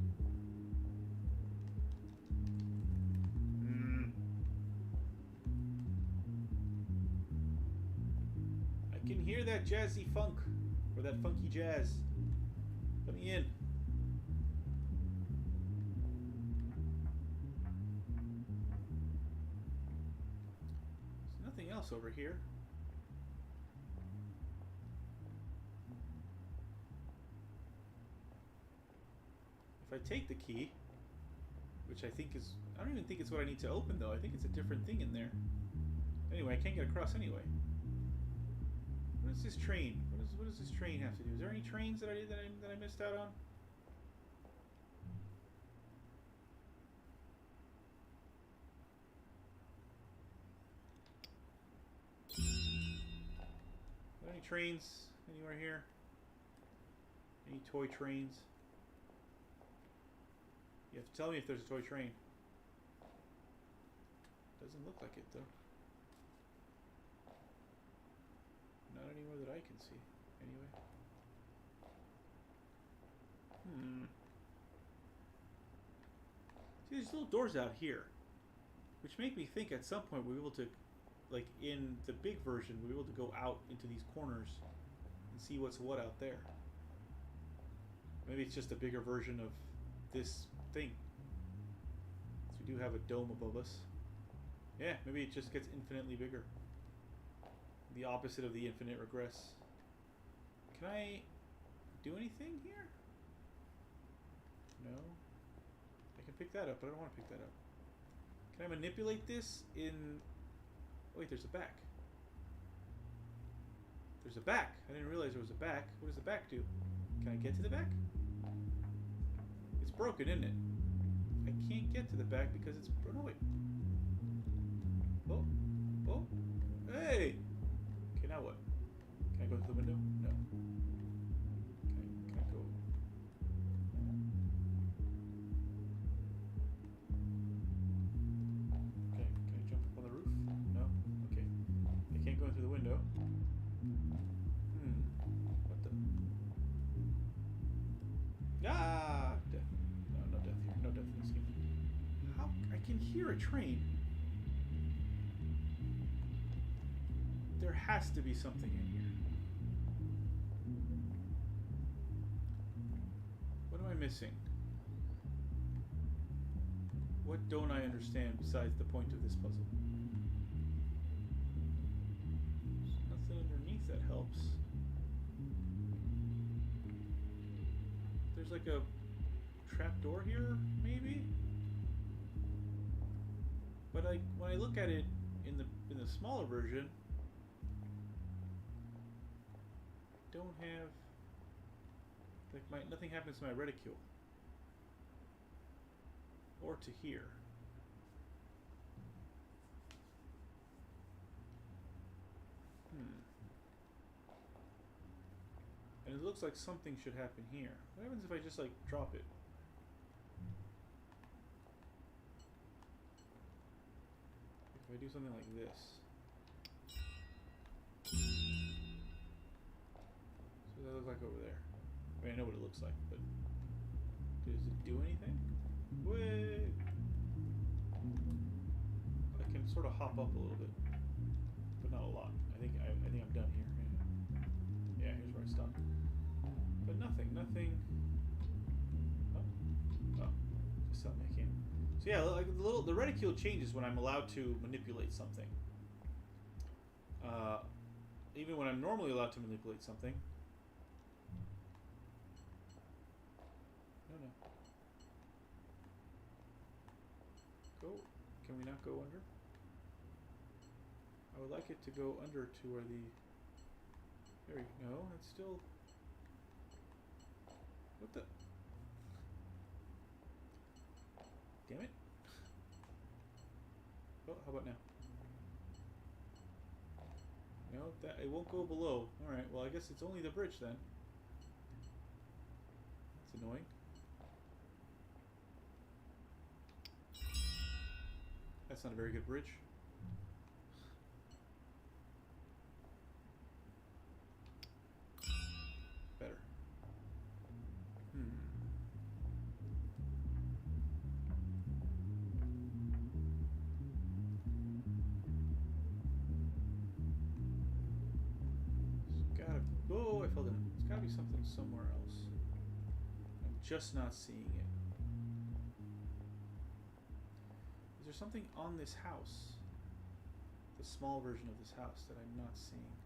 I can hear that jazzy funk. Or that funky jazz. Let me in. There's nothing else over here. If I take the key, which I think is... I don't even think it's what I need to open, though. I think it's a different thing in there. Anyway, I can't get across anyway. What is this train? What does this train have to do? Is there any trains that I missed out on? Are there any trains anywhere here? Any toy trains? You have to tell me if there's a toy train. Doesn't look like it, though. Not anywhere that I can see, anyway. See, there's little doors out here, which make me think at some point we'll be able to, like in the big version, we'll be able to go out into these corners and see what's what out there. Maybe it's just a bigger version of this thing. So we do have a dome above us. Yeah, maybe it just gets infinitely bigger. The opposite of the infinite regress. Can I do anything here? No. I can pick that up, but I don't want to pick that up. Can I manipulate this in... Oh, wait, there's a back. There's a back. I didn't realize there was a back. What does the back do? Can I get to the back? It's broken, isn't it? I can't get to the back because it's... Oh, no, wait. Oh. Oh. Hey! Okay, now what? Can I go through the window? No. Can I go? Okay, can I jump up on the roof? No? Okay. I can't go through the window. What the? Ah! Death. No, no death here. No death in this game. How? I can hear a train. There has to be something in here. What am I missing? What don't I understand besides the point of this puzzle? There's nothing underneath that helps. There's like a trap door here, maybe? But when I look at it in the smaller version, don't have... Like, nothing happens to my reticule. Or to here. And it looks like something should happen here. What happens if I just, like, drop it? If I do something like this. So that looks like over there. I mean, I know what it looks like, but does it do anything? Wait! I can sort of hop up a little bit, but not a lot. I think I'm done here. Yeah, here's where I stop. But nothing. Oh, just something I can't. So yeah, like the reticule changes when I'm allowed to manipulate something. Even when I'm normally allowed to manipulate something. No. Go. Can we not go under? I would like it to go under to where the... There you go. No, it's still... What the... Damn it. Oh, how about now? No, that it won't go below. Alright, well I guess it's only the bridge then. That's annoying. That's not a very good bridge. Better. It's gotta... Oh, I fell down. It's gotta be something somewhere else. I'm just not seeing it. Is there something on this house? The small version of this house that I'm not seeing?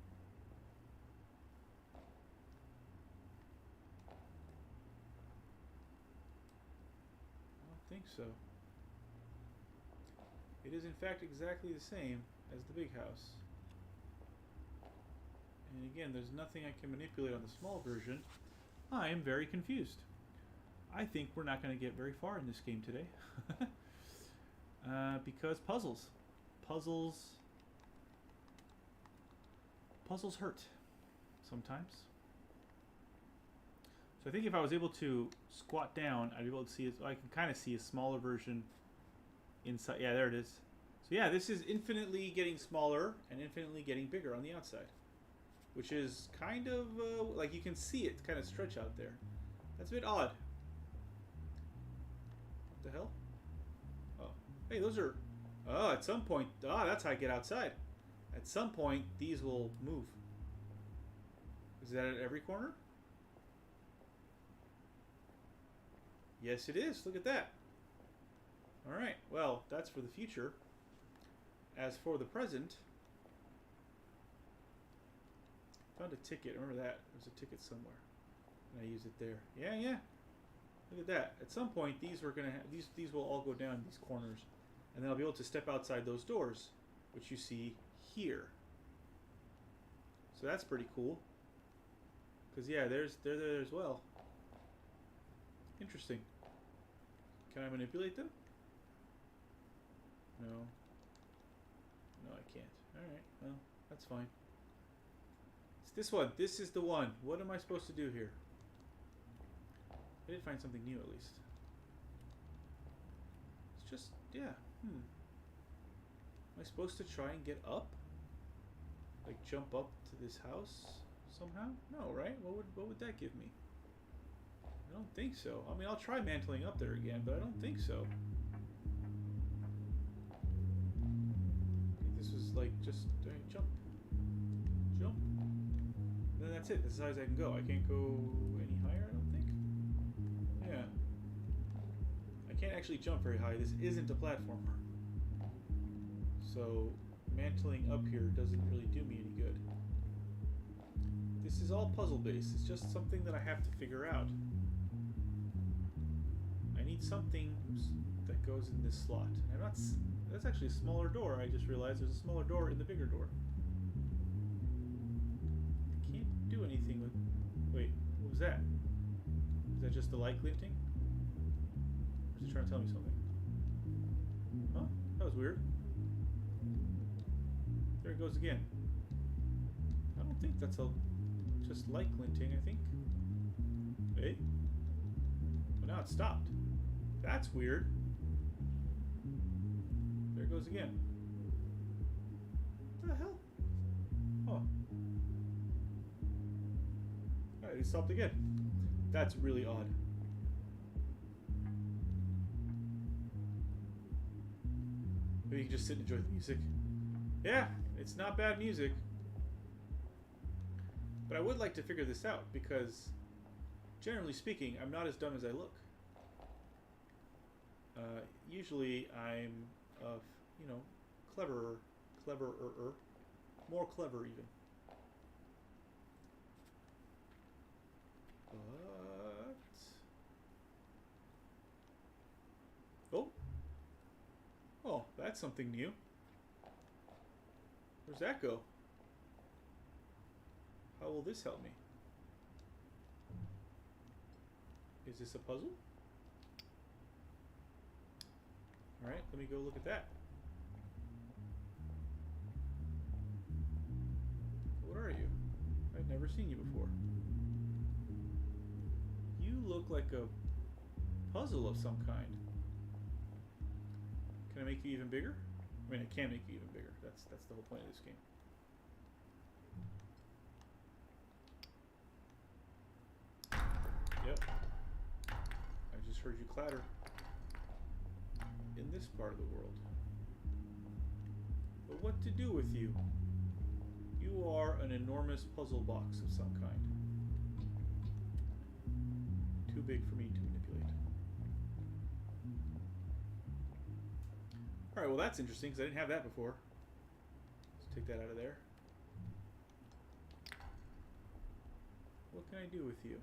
I don't think so. It is in fact exactly the same as the big house. And again, there's nothing I can manipulate on the small version. I am very confused. I think we're not going to get very far in this game today. Because puzzles. Puzzles hurt sometimes. So I think if I was able to squat down, I'd be able to see it. I can kind of see a smaller version inside. Yeah, there it is. So yeah, this is infinitely getting smaller and infinitely getting bigger on the outside. Which is kind of, like you can see it kind of stretch out there. That's a bit odd. What the hell? Oh. Hey, those are... Oh, at some point... Ah, that's how I get outside. At some point, these will move. Is that at every corner? Yes, it is. Look at that. Alright, well, that's for the future. As for the present... Found a ticket. Remember that? There's a ticket somewhere. And I use it there. Yeah. Look at that. At some point, these were gonna these will all go down these corners, and then I'll be able to step outside those doors, which you see here. So that's pretty cool. Cause yeah, they're there as well. Interesting. Can I manipulate them? No. No, I can't. All right. Well, that's fine. This one. This is the one. What am I supposed to do here? I did find something new at least. It's just, yeah. Am I supposed to try and get up? Like jump up to this house somehow? No, right? What would that give me? I don't think so. I mean, I'll try mantling up there again, but I don't think so. I think this was like just jump. Jump. And then that's it. That's as high as I can go. I can't go any higher, I don't think. Yeah. I can't actually jump very high. This isn't a platformer. So, mantling up here doesn't really do me any good. This is all puzzle-based. It's just something that I have to figure out. I need something that goes in this slot. I'm not... That's actually a smaller door. I just realized there's a smaller door in the bigger door. Can't do anything with... Wait, what was that? Is that just the light glinting? Or is it trying to tell me something? Huh? That was weird. There it goes again. I don't think that's just light glinting, I think. Hey? Well, now it stopped. That's weird. There it goes again. What the hell? Oh. Alright, it stopped again. That's really odd. Maybe you can just sit and enjoy the music. Yeah, it's not bad music. But I would like to figure this out because, generally speaking, I'm not as dumb as I look. Usually I'm, you know, cleverer, more clever even. But... Oh! Oh, that's something new. Where's that go? How will this help me? Is this a puzzle? Alright, let me go look at that. What are you? I've never seen you before. You look like a puzzle of some kind. Can I make you even bigger? I mean, I can make you even bigger. That's the whole point of this game. Yep. I just heard you clatter. In this part of the world. But what to do with you? You are an enormous puzzle box of some kind. Too big for me to manipulate. Alright, well that's interesting because I didn't have that before. Let's take that out of there. What can I do with you?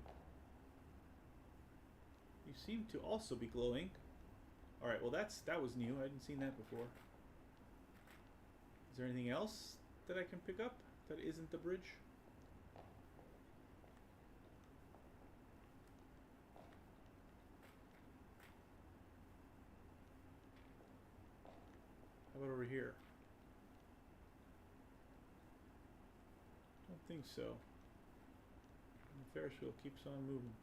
You seem to also be glowing. Alright, well that was new. I hadn't seen that before. Is there anything else that I can pick up that isn't the bridge? How about over here? Don't think so. The Ferris wheel keeps on moving.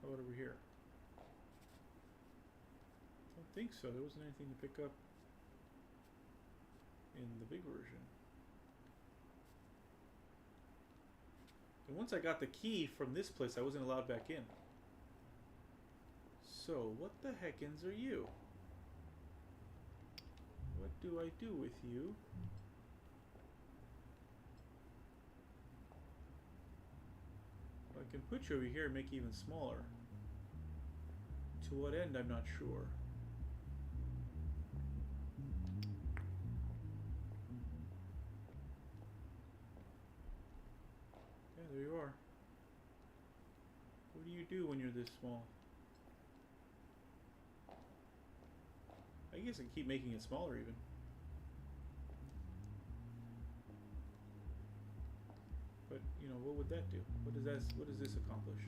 How about over here? Don't think so. There wasn't anything to pick up in the big version. And once I got the key from this place, I wasn't allowed back in. So, what the heckins are you? What do I do with you? I can put you over here and make you even smaller. To what end, I'm not sure. Yeah, there you are. What do you do when you're this small? I guess I can keep making it smaller even. But, you know, what would that do? What does this accomplish?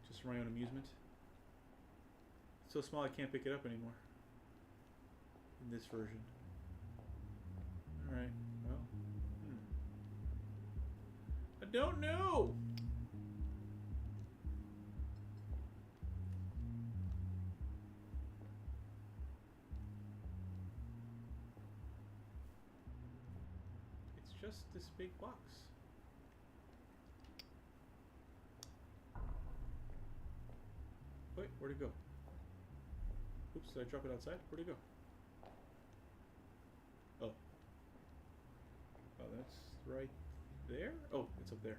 Just for my own amusement? It's so small I can't pick it up anymore. In this version. Alright, well. I don't know! Just this big box. Wait, where'd it go? Oops, did I drop it outside? Where'd it go? Oh. Oh, that's right there? Oh, it's up there.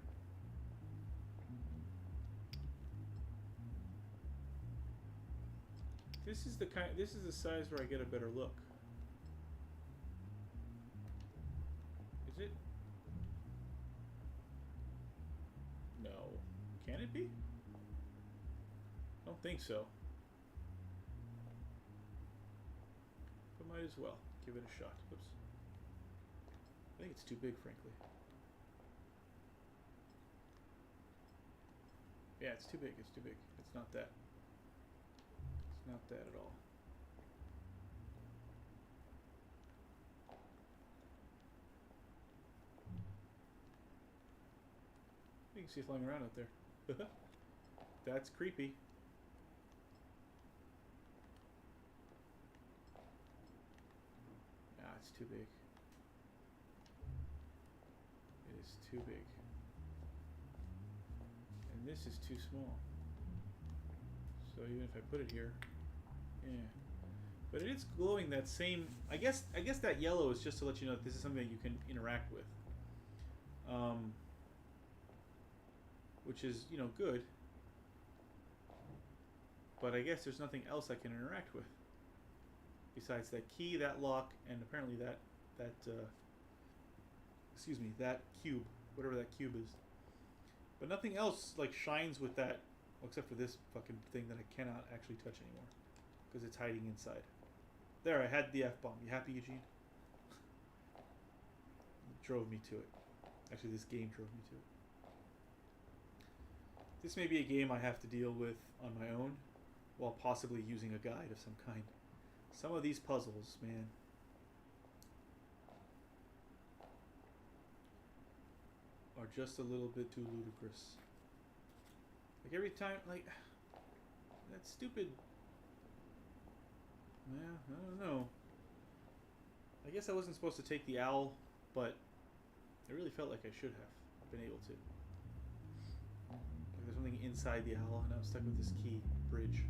This is the size where I get a better look. Is it? No. Can it be? I don't think so. But my Might as well give it a shot. Oops. I think it's too big, frankly. Yeah, it's too big. It's too big. It's not that. It's not that at all. You can see it flying around out there. That's creepy. Ah, it's too big. It is too big. And this is too small. So even if I put it here, yeah. But it is glowing that same. I guess that yellow is just to let you know that this is something that you can interact with. Which is, you know, good. But I guess there's nothing else I can interact with besides that key, that lock, and apparently that cube, whatever that cube is. But nothing else like shines with that, well, except for this fucking thing that I cannot actually touch anymore because it's hiding inside. There, I had the F-bomb. You happy, Eugene? It drove me to it. Actually, this game drove me to it. This may be a game I have to deal with on my own, while possibly using a guide of some kind. Some of these puzzles, man. Are just a little bit too ludicrous. Like every time, like, that stupid... Yeah, I don't know. I guess I wasn't supposed to take the owl, but I really felt like I should have been able to. Like there's something inside the owl, and I'm stuck with this key bridge.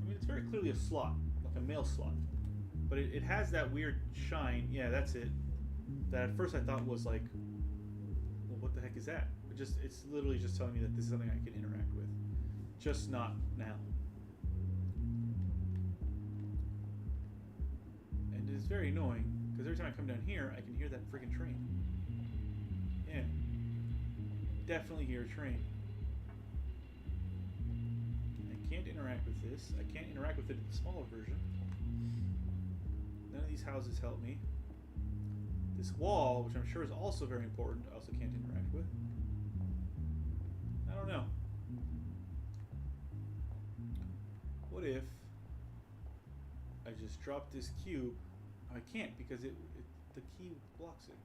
I mean, it's very clearly a slot, like a mail slot. But it has that weird shine. Yeah, that's it. That at first I thought was like, well, what the heck is that? But it's literally just telling me that this is something I can interact with. Just not now. And it is very annoying, because every time I come down here, I can hear that friggin' train. Yeah. Definitely hear a train. I can't interact with this. I can't interact with it in the smaller version. None of these houses help me. This wall, which I'm sure is also very important, I also can't interact with. I don't know. What if I just drop this cube? I can't because the key blocks it.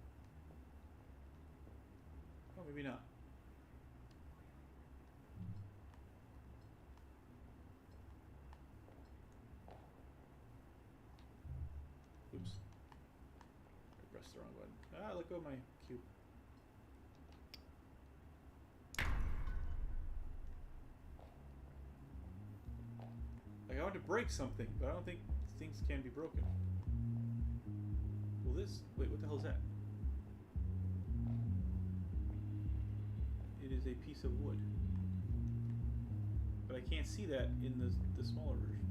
Oh, maybe not. Oops. I pressed the wrong button. Ah, let go of my cube. Like, I want to break something, but I don't think things can be broken. Well, this... Wait, what the hell is that? It is a piece of wood. But I can't see that in the smaller version.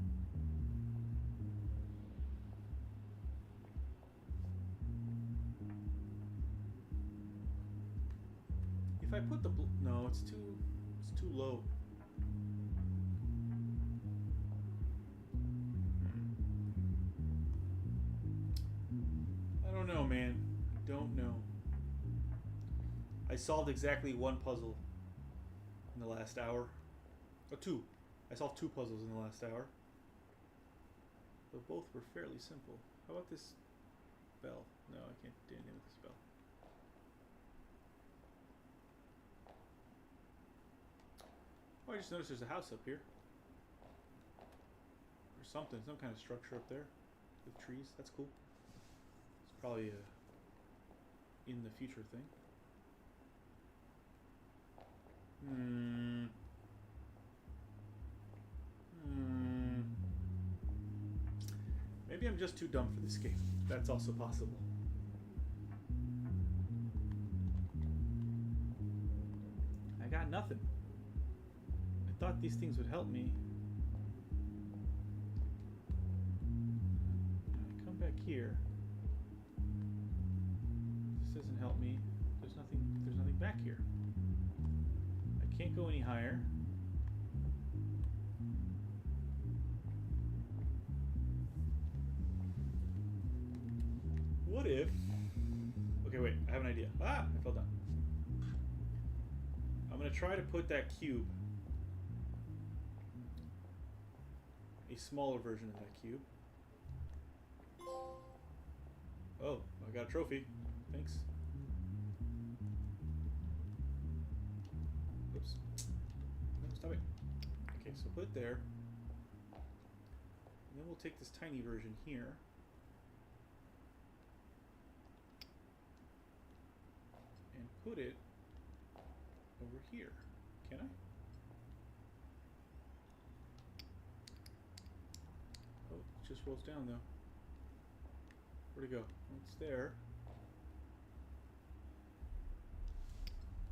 If I put the... No, it's too low. I don't know, man. I don't know. I solved exactly one puzzle in the last hour. Oh, two. I solved two puzzles in the last hour. But both were fairly simple. How about this bell? No, I can't do anything with this bell. Oh, I just noticed there's a house up here. Or something. Some kind of structure up there. With trees. That's cool. It's probably a in the future thing. Maybe I'm just too dumb for this game. That's also possible. I got nothing. I thought these things would help me. I come back here. This doesn't help me. There's nothing back here. I can't go any higher. What if... Okay, wait. I have an idea. Ah! I fell down. I'm going to try to put that cube... a smaller version of that cube. Oh, I got a trophy. Thanks. Oops. No, stop it. Okay, so put it there. And then we'll take this tiny version here. And put it over here. Can I? Oh, it just rolls down though. Where'd it go? Oh, it's there.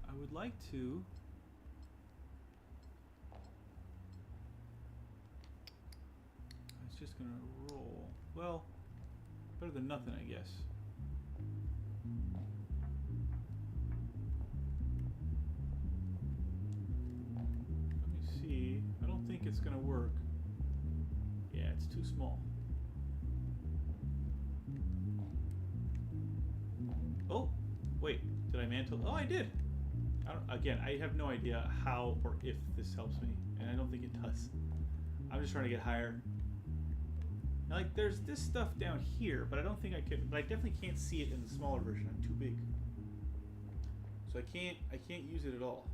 I would like to... It's just gonna roll. Well, better than nothing, I guess. Let me see. I don't think it's gonna work. Yeah, it's too small. Oh, wait. Did I mantle? Oh, I did. Again, I have no idea how or if this helps me, and I don't think it does. I'm just trying to get higher. Now, like, there's this stuff down here, but I don't think I can. But I definitely can't see it in the smaller version. I'm too big, so I can't use it at all.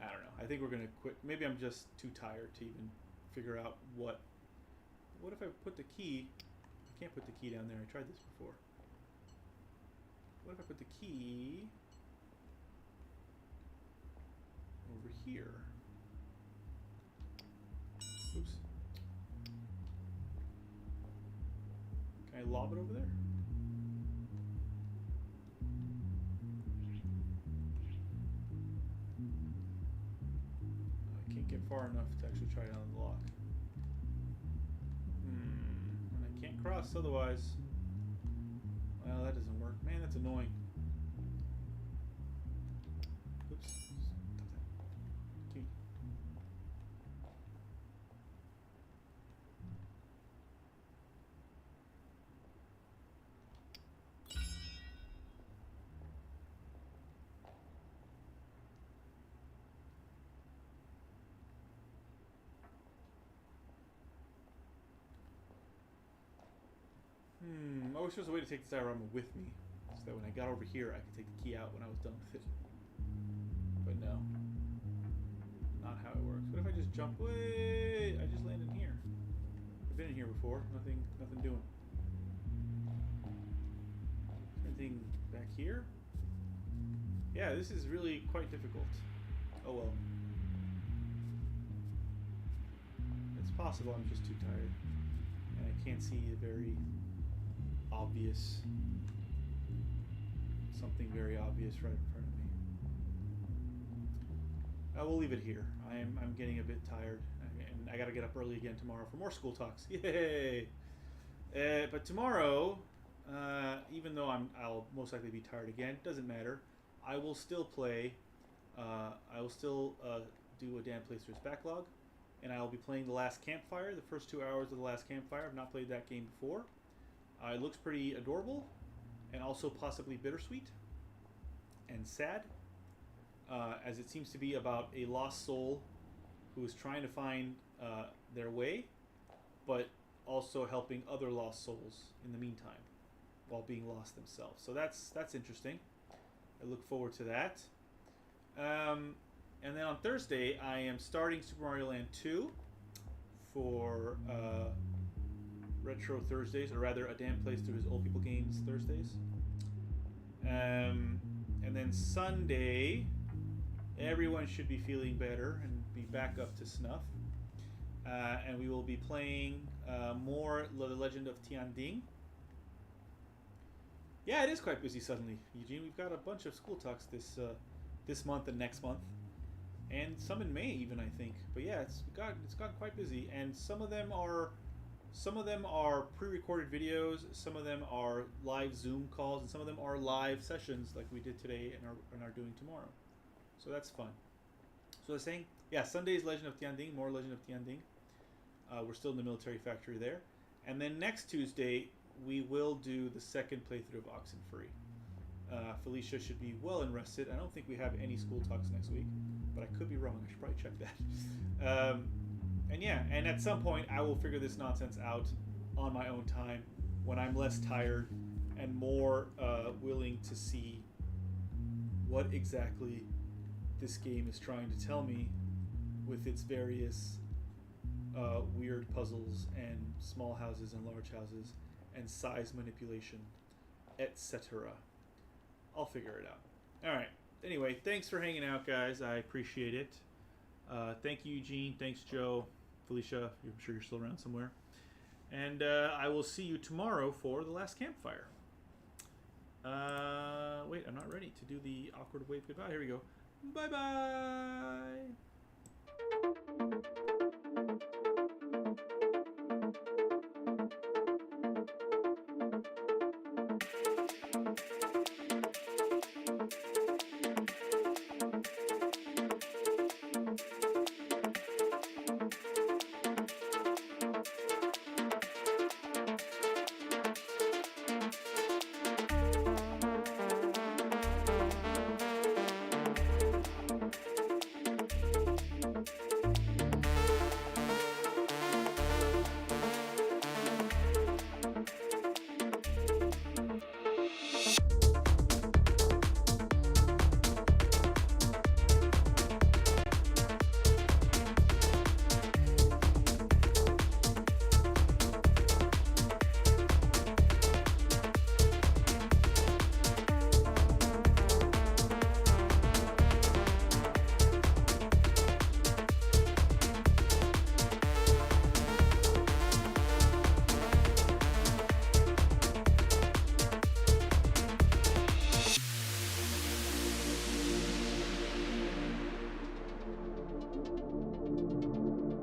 I don't know. I think we're gonna quit. Maybe I'm just too tired to even figure out what. What if I put the key? I can't put the key down there. I tried this before. What if I put the key over here? Oops. Can I lob it over there? I can't get far enough to actually try it on the lock. And I can't cross otherwise. Well, that doesn't work. Man, that's annoying. Oops. Stop that. Key. I wish there was a way to take this diorama with me, so that when I got over here, I could take the key out when I was done with it. But no. Not how it works. What if I just jump? Wait! I just landed in here. I've been in here before. Nothing doing. Is there anything back here? Yeah, this is really quite difficult. Oh well. It's possible I'm just too tired. And I can't see a very obvious, something very obvious right in front of me. I will leave it here. I'm getting a bit tired, and I gotta get up early again tomorrow for more school talks. Yay! But tomorrow, even though I'll most likely be tired again, doesn't matter. I will still play. I will still do a Dan Playthrough's backlog, and I will be playing The Last Campfire, the first 2 hours of The Last Campfire. I've not played that game before. It looks pretty adorable, and also possibly bittersweet and sad, as it seems to be about a lost soul who is trying to find their way, but also helping other lost souls in the meantime while being lost themselves. So that's interesting. I look forward to that. And then on Thursday, I am starting Super Mario Land 2 for Retro Thursdays, or rather, Dan plays through his old people games Thursdays. And then Sunday, everyone should be feeling better and be back up to snuff. And we will be playing more The Legend of Tian Ding. Yeah, it is quite busy suddenly, Eugene. We've got a bunch of school talks this month and next month, and some in May even, I think. But yeah, it's gotten quite busy, and some of them are pre-recorded videos, some of them are live Zoom calls, and some of them are live sessions like we did today and are doing tomorrow. So that's fun. So I was saying, yeah, Sunday's Legend of Tian Ding, more Legend of Tian Ding. We're still in the military factory there. And then next Tuesday, we will do the second playthrough of Oxenfree. Felicia should be well and rested. I don't think we have any school talks next week, but I could be wrong. I should probably check that. And yeah, and at some point I will figure this nonsense out on my own time when I'm less tired and more willing to see what exactly this game is trying to tell me with its various weird puzzles and small houses and large houses and size manipulation, etc. I'll figure it out. Alright. Anyway, thanks for hanging out, guys. I appreciate it. Thank you, Eugene. Thanks, Joe. Felicia, I'm sure you're still around somewhere. And I will see you tomorrow for the last campfire. Wait, I'm not ready to do the awkward wave goodbye. Here we go. Bye-bye.